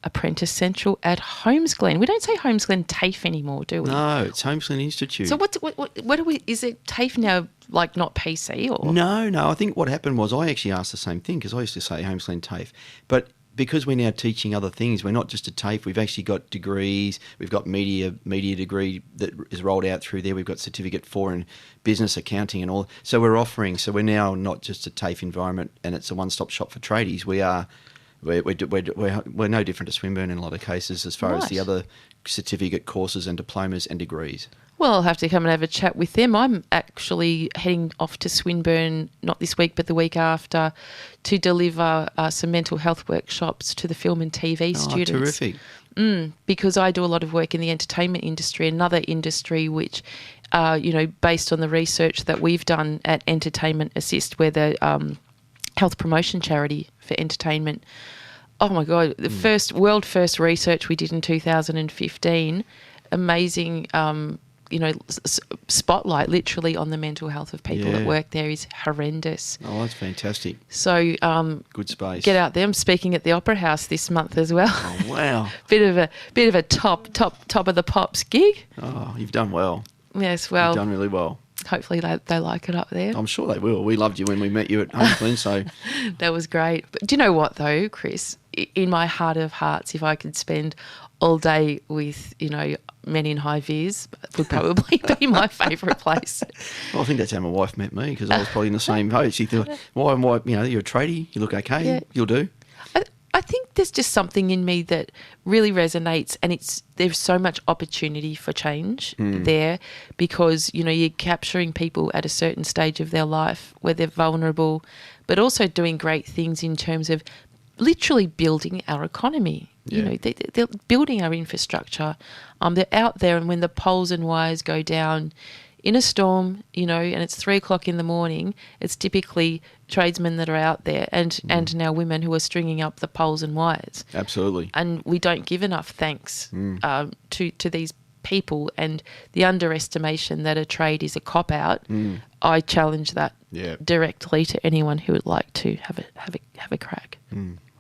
[SPEAKER 1] Apprentice Central at Holmesglen. We don't say Holmesglen TAFE anymore, do we?
[SPEAKER 2] No, it's Holmesglen Institute.
[SPEAKER 1] So what do we? Is it TAFE now, like not PC or?
[SPEAKER 2] No. I think what happened was I actually asked the same thing, because I used to say Holmesglen TAFE, but because we're now teaching other things, we're not just a TAFE. We've actually got degrees. We've got media degree that is rolled out through there. We've got certificate 4 in business accounting and all. So we're offering. So we're now not just a TAFE environment, and it's a one-stop shop for tradies. We're no different to Swinburne in a lot of cases as far as the other certificate courses and diplomas and degrees.
[SPEAKER 1] Well, I'll have to come and have a chat with them. I'm actually heading off to Swinburne, not this week, but the week after, to deliver some mental health workshops to the film and TV students.
[SPEAKER 2] Terrific.
[SPEAKER 1] Because I do a lot of work in the entertainment industry, another industry which, based on the research that we've done at Entertainment Assist, we're the health promotion charity for entertainment. Oh, my God, the world first research we did in 2015, amazing spotlight literally on the mental health of people that work there is horrendous.
[SPEAKER 2] Oh, that's fantastic.
[SPEAKER 1] So
[SPEAKER 2] good space.
[SPEAKER 1] Get out there. I'm speaking at the Opera House this month as well.
[SPEAKER 2] Oh, wow.
[SPEAKER 1] bit of a top of the pops gig.
[SPEAKER 2] Oh, you've done well.
[SPEAKER 1] Yes, well.
[SPEAKER 2] You've done really well.
[SPEAKER 1] Hopefully they like it up there.
[SPEAKER 2] I'm sure they will. We loved you when we met you at Holmesglen, so.
[SPEAKER 1] That was great. But do you know what though, Chris? In my heart of hearts, if I could spend all day with, men in high vis, would probably be my favourite place.
[SPEAKER 2] Well, I think that's how my wife met me, because I was probably in the same boat. She thought, why, you're a tradie, you look okay,
[SPEAKER 1] Yeah.
[SPEAKER 2] You'll do.
[SPEAKER 1] I think there's just something in me that really resonates, and there's so much opportunity for change there, because, you're capturing people at a certain stage of their life where they're vulnerable, but also doing great things in terms of literally building our economy.
[SPEAKER 2] Yeah.
[SPEAKER 1] They're building our infrastructure. They're out there, and when the poles and wires go down in a storm, and it's 3 o'clock in the morning, it's typically tradesmen that are out there and now women who are stringing up the poles and wires.
[SPEAKER 2] Absolutely.
[SPEAKER 1] And we don't give enough thanks to these people, and the underestimation that a trade is a cop-out. I challenge that directly to anyone who would like to have a crack.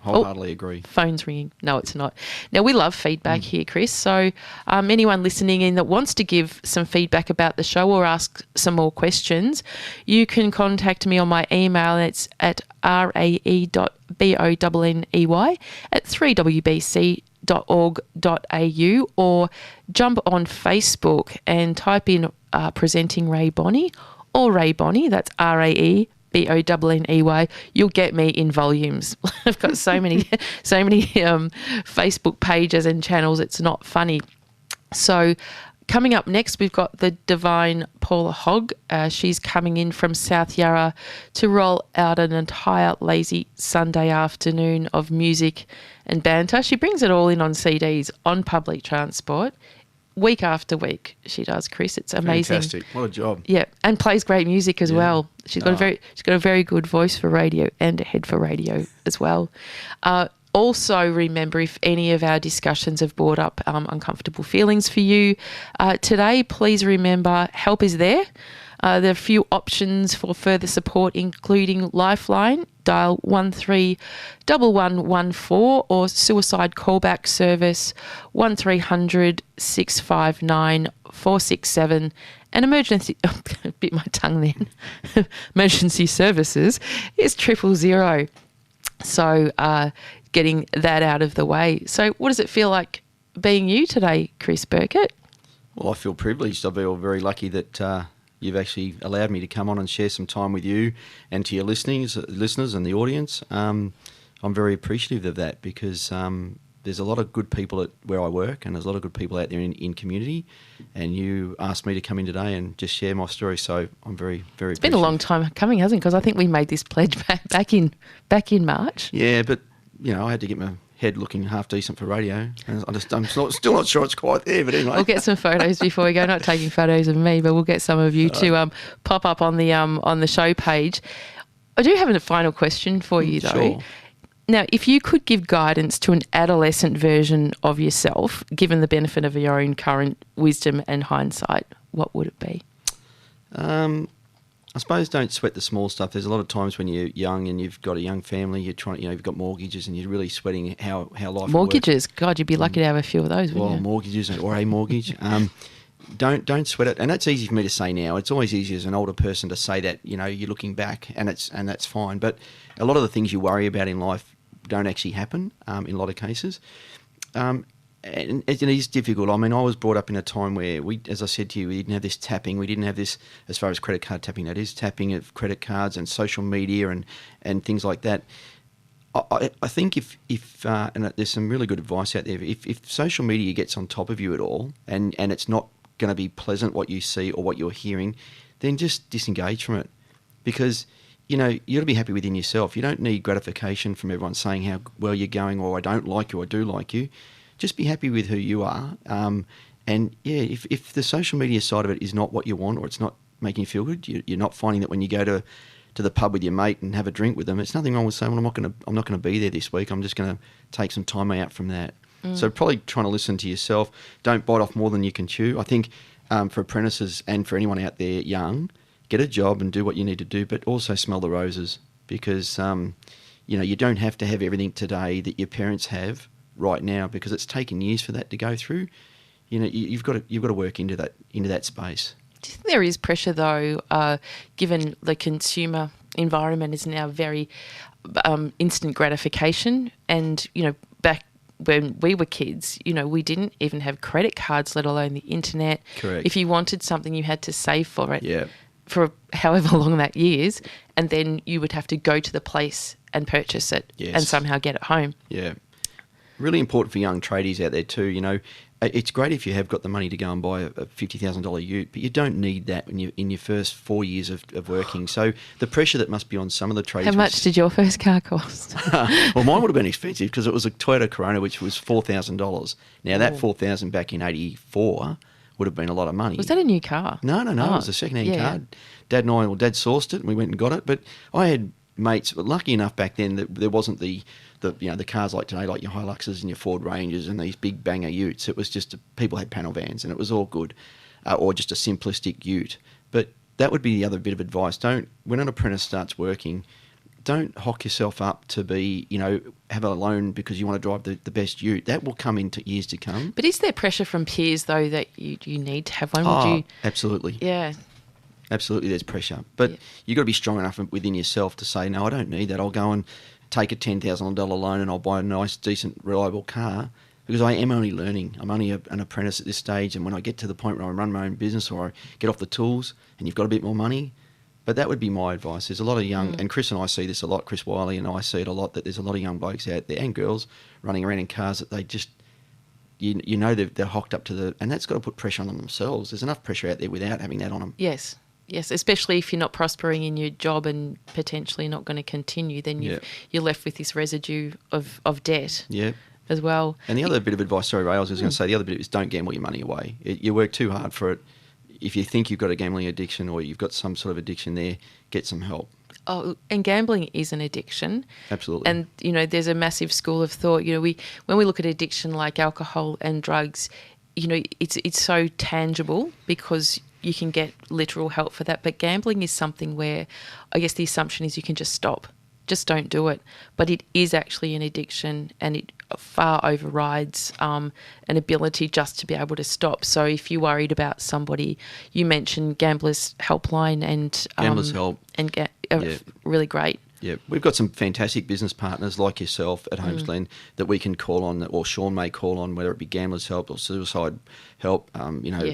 [SPEAKER 2] Wholeheartedly agree.
[SPEAKER 1] Phone's ringing. No, it's not. Now, we love feedback here, Chris. So anyone listening in that wants to give some feedback about the show or ask some more questions, you can contact me on my email. It's at rae.bonney@3wbc.org.au, or jump on Facebook and type in Presenting Rae Bonney or Rae Bonney. That's RAE. Bonney. You'll get me in volumes. I've got so many Facebook pages and channels. It's not funny. So coming up next, we've got the divine Paula Hogg. She's coming in from South Yarra to roll out an entire lazy Sunday afternoon of music and banter. She brings it all in on CDs on public transport. Week after week, she does, Chris. It's amazing.
[SPEAKER 2] Fantastic! What a job.
[SPEAKER 1] Yeah, and plays great music as well. She's got a very good voice for radio and a head for radio as well. Also, remember, if any of our discussions have brought up uncomfortable feelings for you today, please remember help is there. There are a few options for further support, including Lifeline, dial 131114, or suicide callback service 1300 659 467, and emergency, bit my tongue then, emergency services is 000. So getting that out of the way. So what does it feel like being you today, Chris Burkitt?
[SPEAKER 2] Well, I feel privileged. I feel very lucky that you've actually allowed me to come on and share some time with you and to your listeners and the audience. I'm very appreciative of that, because there's a lot of good people at where I work, and there's a lot of good people out there in community, and you asked me to come in today and just share my story, so I'm very, very
[SPEAKER 1] It's been a long time coming, hasn't it? Because I think we made this pledge back in March.
[SPEAKER 2] Yeah, but, I had to get my head looking half decent for radio. I'm still not sure it's quite there, but anyway.
[SPEAKER 1] We'll get some photos before we go. Not taking photos of me, but we'll get some of you to pop up on the show page. I do have a final question for you, though.
[SPEAKER 2] Sure.
[SPEAKER 1] Now, if you could give guidance to an adolescent version of yourself, given the benefit of your own current wisdom and hindsight, what would it be?
[SPEAKER 2] I suppose don't sweat the small stuff. There's a lot of times when you're young and you've got a young family, you're trying, you've got mortgages, and you're really sweating how life
[SPEAKER 1] mortgages.
[SPEAKER 2] Works.
[SPEAKER 1] God, you'd be lucky to have a few of those, wouldn't you?
[SPEAKER 2] Mortgages or a mortgage. Don't sweat it, and that's easy for me to say now. It's always easy as an older person to say that. You're looking back, and that's fine. But a lot of the things you worry about in life don't actually happen in a lot of cases. And it is difficult. I mean, I was brought up in a time where as I said to you, we didn't have this tapping. We didn't have this, as far as credit card tapping, that is, tapping of credit cards and social media and things like that. I think if and there's some really good advice out there, if social media gets on top of you at all, and it's not going to be pleasant what you see or what you're hearing, then just disengage from it. Because, you got to be happy within yourself. You don't need gratification from everyone saying how well you're going, or I don't like you, or I do like you. Just be happy with who you are. And yeah, if the social media side of it is not what you want, or it's not making you feel good, you're not finding that when you go to the pub with your mate and have a drink with them, it's nothing wrong with saying, well, I'm not going to be there this week. I'm just going to take some time out from that. So probably trying to listen to yourself. Don't bite off more than you can chew. I think for apprentices and for anyone out there young, get a job and do what you need to do, but also smell the roses, because you don't have to have everything today that your parents have right now, because it's taken years for that to go through. You've got to work into that space.
[SPEAKER 1] Do you think there is pressure, though, given the consumer environment is now very instant gratification, and back when we were kids, we didn't even have credit cards, let alone the internet.
[SPEAKER 2] Correct.
[SPEAKER 1] If you wanted something, you had to save for it.
[SPEAKER 2] Yeah.
[SPEAKER 1] For however long that years, and then you would have to go to the place and purchase it.
[SPEAKER 2] Yes.
[SPEAKER 1] And somehow get it home.
[SPEAKER 2] Yeah. Really important for young tradies out there too. It's great if you have got the money to go and buy a $50,000 ute, but you don't need that when you're in your first 4 years of working. So the pressure that must be on some of the tradies.
[SPEAKER 1] How much did your first car cost?
[SPEAKER 2] Well, mine would have been expensive, because it was a Toyota Corona, which was $4,000. Now that $4,000 back in '84 would have been a lot of money.
[SPEAKER 1] Was that a new car?
[SPEAKER 2] No. It was a second-hand car. Dad sourced it and we went and got it. But I had mates, lucky enough back then that there wasn't the cars like today, like your Hiluxes and your Ford Rangers and these big banger utes. It was just people had panel vans and it was all good, or just a simplistic ute. But that would be the other bit of advice. When an apprentice starts working, don't hock yourself up to be, have a loan because you want to drive the best ute. That will come into years to come.
[SPEAKER 1] But is there pressure from peers, though, that you need to have one?
[SPEAKER 2] Absolutely.
[SPEAKER 1] Yeah.
[SPEAKER 2] Absolutely, there's pressure. But you've got to be strong enough within yourself to say, no, I don't need that. I'll go and take a $10,000 loan and I'll buy a nice, decent, reliable car because I am only learning. I'm only an apprentice at this stage, and when I get to the point where I run my own business or I get off the tools and you've got a bit more money, but that would be my advice. There's a lot of young, and Chris and I see this a lot, Chris Wiley and I see it a lot, that there's a lot of young blokes out there and girls running around in cars that they just, they're hocked up to and that's got to put pressure on them themselves. There's enough pressure out there without having that on them.
[SPEAKER 1] Yes, especially if you're not prospering in your job and potentially not going to continue, then you're left with this residue of debt as well.
[SPEAKER 2] And the other bit of advice, sorry, Ray, I was just going to say, the other bit is don't gamble your money away. You work too hard for it. If you think you've got a gambling addiction or you've got some sort of addiction there, get some help.
[SPEAKER 1] Oh, and gambling is an addiction.
[SPEAKER 2] Absolutely.
[SPEAKER 1] And, there's a massive school of thought. When we look at addiction like alcohol and drugs, it's so tangible because you can get literal help for that. But gambling is something where I guess the assumption is you can just stop. Just don't do it. But it is actually an addiction, and it far overrides an ability just to be able to stop. So if you're worried about somebody, you mentioned Gamblers Helpline and
[SPEAKER 2] Gamblers Help.
[SPEAKER 1] And really great.
[SPEAKER 2] Yeah, we've got some fantastic business partners like yourself at Holmesglen that we can call on, or Sean may call on, whether it be Gamblers Help or Suicide Help.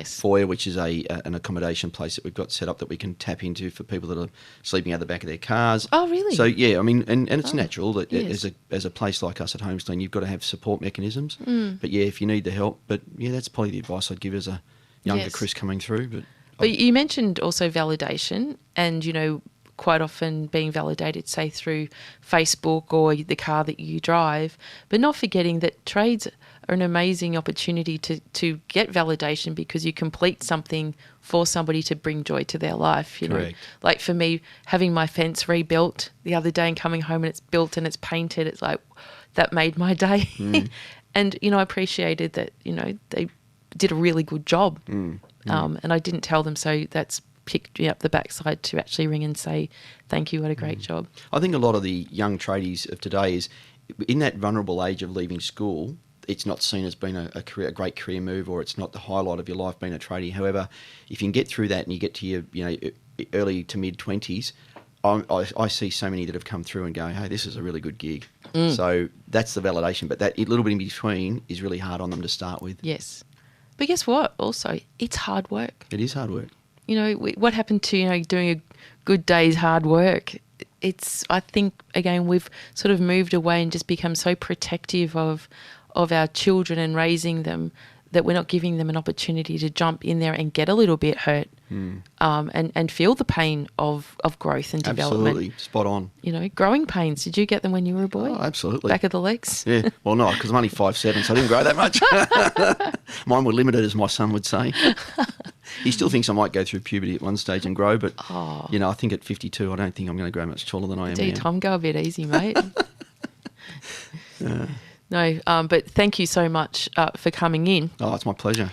[SPEAKER 2] Foyer, which is an accommodation place that we've got set up that we can tap into for people that are sleeping out the back of their cars.
[SPEAKER 1] Oh, really?
[SPEAKER 2] So yeah, I mean, and it's natural that as a place like us at Holmesglen, you've got to have support mechanisms. But yeah, if you need the help, but yeah, that's probably the advice I'd give as a younger Chris coming through.
[SPEAKER 1] But you mentioned also validation, and quite often being validated, say, through Facebook or the car that you drive, but not forgetting that trades are an amazing opportunity to get validation because you complete something for somebody to bring joy to their life.
[SPEAKER 2] Correct.
[SPEAKER 1] Like for me, having my fence rebuilt the other day and coming home and it's built and it's painted, it's like that made my day. And, I appreciated that, they did a really good job. And I didn't tell them, so that's picked me up the backside to actually ring and say, thank you, what a great job.
[SPEAKER 2] I think a lot of the young tradies of today is in that vulnerable age of leaving school, it's not seen as being a great career move, or it's not the highlight of your life being a tradie. However, if you can get through that and you get to your early to mid-20s, I see so many that have come through and go, hey, this is a really good gig. So that's the validation. But that little bit in between is really hard on them to start with.
[SPEAKER 1] Yes. But guess what? Also, it's hard work.
[SPEAKER 2] It is hard work.
[SPEAKER 1] What happened to, doing a good day's hard work? I think, again, we've sort of moved away and just become so protective of our children and raising them that we're not giving them an opportunity to jump in there and get a little bit hurt and feel the pain of growth and development.
[SPEAKER 2] Absolutely, spot on.
[SPEAKER 1] Growing pains. Did you get them when you were a boy?
[SPEAKER 2] Oh, absolutely.
[SPEAKER 1] Back of the legs?
[SPEAKER 2] Yeah, well, no, because I'm only 5'7", so I didn't grow that much. Mine were limited, as my son would say. He still thinks I might go through puberty at one stage and grow, but, I think at 52, I don't think I'm going to grow much taller than I am now.
[SPEAKER 1] Tom, go a bit easy, mate. No, but thank you so much for coming in.
[SPEAKER 2] Oh, it's my pleasure.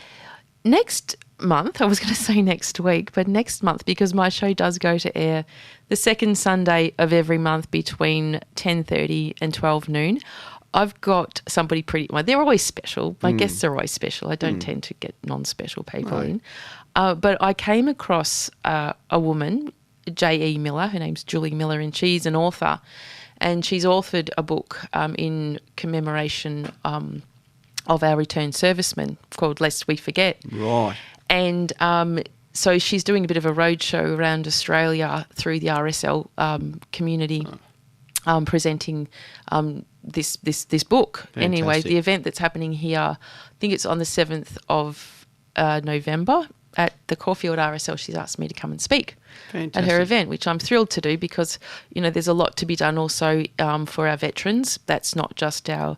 [SPEAKER 1] Next month, I was going to say next week, but next month, because my show does go to air the second Sunday of every month between 10:30 and 12 noon, I've got somebody they're always special. My guests are always special. I don't tend to get non-special people in. But I came across a woman, J.E. Miller. Her name's Julie Miller, and she's an author. And she's authored a book in commemoration of our returned servicemen called Lest We Forget.
[SPEAKER 2] Right. And
[SPEAKER 1] so she's doing a bit of a roadshow around Australia through the RSL community, presenting this book.
[SPEAKER 2] Fantastic.
[SPEAKER 1] Anyway, the event that's happening here, I think it's on the 7th of November at the Caulfield RSL. She's asked me to come and speak at her event, which I'm thrilled to do because, there's a lot to be done also for our veterans. That's not just our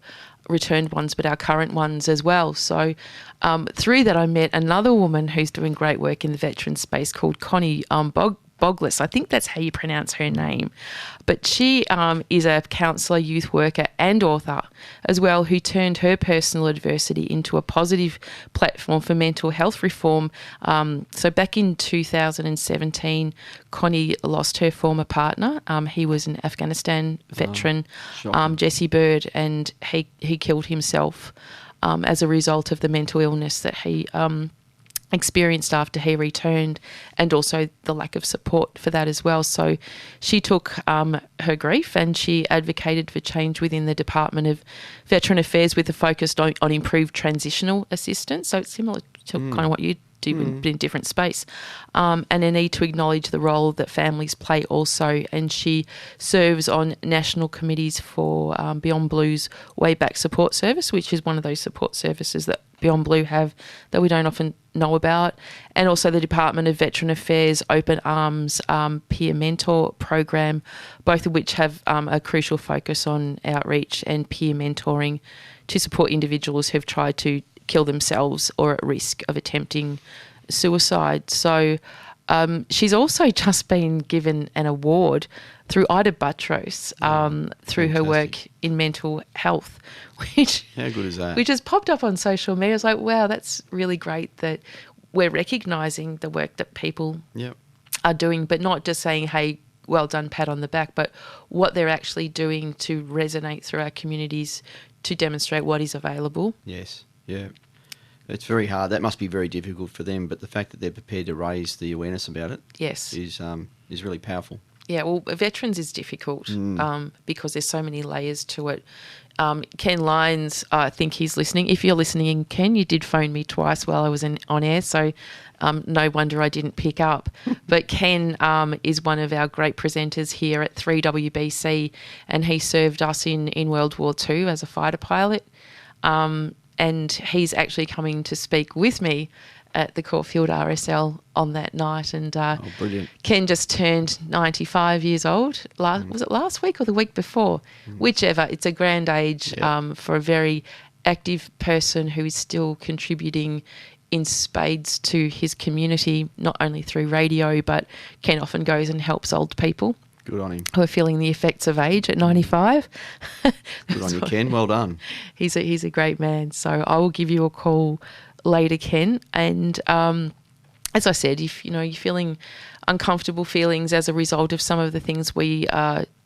[SPEAKER 1] returned ones, but our current ones as well. So through that, I met another woman who's doing great work in the veteran space called Connie Boglis. I think that's how you pronounce her name. But she is a counsellor, youth worker and author as well, who turned her personal adversity into a positive platform for mental health reform. So back in 2017, Connie lost her former partner. He was an Afghanistan veteran, Jesse Bird, and he killed himself as a result of the mental illness that he experienced after he returned, and also the lack of support for that as well. So she took her grief and she advocated for change within the Department of Veteran Affairs with a focus on improved transitional assistance. So it's similar to kind of what you do but in a different space, and a need to acknowledge the role that families play also. And she serves on national committees for Beyond Blue's Way Back Support Service, which is one of those support services that Beyond Blue have that we don't often know about, and also the Department of Veteran Affairs Open Arms Peer Mentor program, both of which have a crucial focus on outreach and peer mentoring to support individuals who've tried to kill themselves or at risk of attempting suicide. So she's also just been given an award through Ida Buttrose through her work in mental health, which
[SPEAKER 2] how good is that?
[SPEAKER 1] Which has popped up on social media. It's like, wow, that's really great that we're recognising the work that people are doing, but not just saying, hey, well done, pat on the back, but what they're actually doing to resonate through our communities to demonstrate what is available.
[SPEAKER 2] Yes, yeah. It's very hard. That must be very difficult for them, but the fact that they're prepared to raise the awareness about it is really powerful.
[SPEAKER 1] Yeah, well, veterans is difficult because there's so many layers to it. Ken Lyons, I think he's listening. If you're listening, Ken, you did phone me twice while I was on air, so no wonder I didn't pick up. But Ken is one of our great presenters here at 3WBC, and he served us in World War II as a fighter pilot. And he's actually coming to speak with me at the Caulfield RSL on that night. And
[SPEAKER 2] brilliant.
[SPEAKER 1] Ken just turned 95 years old. Was it last week or the week before? Whichever. It's a grand age for a very active person who is still contributing in spades to his community, not only through radio, but Ken often goes and helps old people.
[SPEAKER 2] Good on him.
[SPEAKER 1] Who are feeling the effects of age at 95.
[SPEAKER 2] Good on you, Ken. Well done.
[SPEAKER 1] He's a great man. So I will give you a call later, Ken. And as I said, if you're feeling uncomfortable feelings as a result of some of the things we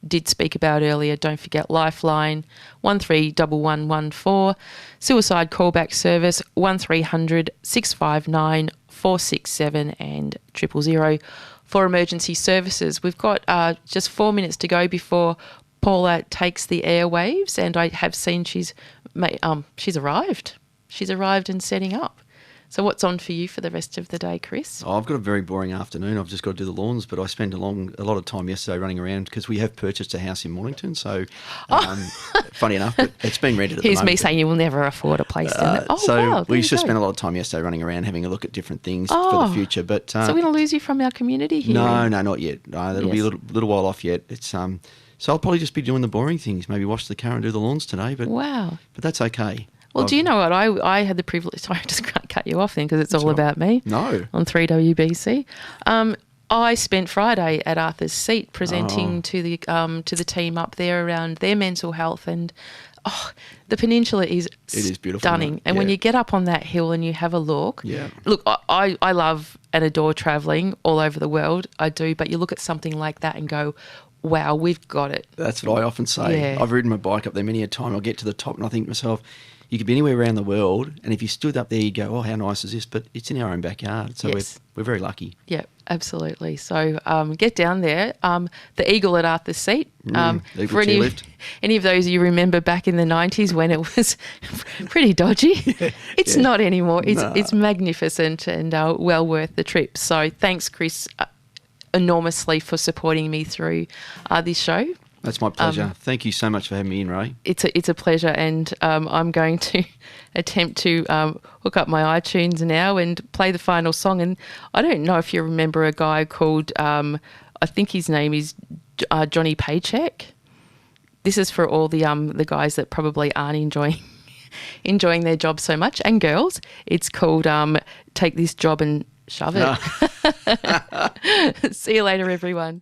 [SPEAKER 1] did speak about earlier, don't forget Lifeline 131114, suicide callback service 1300 659 467 and 000. For emergency services. We've got just 4 minutes to go before Paula takes the airwaves, and I have seen she's arrived. She's arrived and setting up. So what's on for you for the rest of the day, Chris?
[SPEAKER 2] I've got a very boring afternoon. I've just got to do the lawns, but I spent a lot of time yesterday running around because we have purchased a house in Mornington. So, funny enough, but it's been rented at the moment.
[SPEAKER 1] Here's me saying you will never afford a place down there.
[SPEAKER 2] So we just spent a lot of time yesterday running around having a look at different things for the future. But
[SPEAKER 1] so we're going to lose you from our community here?
[SPEAKER 2] No, not yet. No, that'll be a little while off yet. It's so I'll probably just be doing the boring things, maybe wash the car and do the lawns today. But wow, but that's okay.
[SPEAKER 1] Well, do you know what? I had the privilege. Sorry, I just can't cut you off then because it's all about me.
[SPEAKER 2] No.
[SPEAKER 1] On 3WBC. I spent Friday at Arthur's Seat presenting to the team up there around their mental health, and the peninsula is
[SPEAKER 2] beautiful,
[SPEAKER 1] stunning. And when you get up on that hill and you have a look, I love and adore travelling all over the world. I do, but you look at something like that and go, wow, we've got it.
[SPEAKER 2] That's what I often say. Yeah. I've ridden my bike up there many a time. I'll get to the top and I think to myself, you could be anywhere around the world, and if you stood up there, you'd go, oh, how nice is this? But it's in our own backyard, so we're very lucky.
[SPEAKER 1] Yeah, absolutely. So get down there. The Eagle at Arthur's Seat.
[SPEAKER 2] For
[SPEAKER 1] any of those you remember back in the 90s when it was pretty dodgy. It's not anymore. It's magnificent and well worth the trip. So thanks, Chris, enormously for supporting me through this show.
[SPEAKER 2] That's my pleasure. Thank you so much for having me in, Rae.
[SPEAKER 1] It's a pleasure, and I'm going to attempt to hook up my iTunes now and play the final song. And I don't know if you remember a guy called, I think his name is Johnny Paycheck. This is for all the guys that probably aren't enjoying enjoying their job so much, and girls. It's called Take This Job and Shove It. See you later, everyone.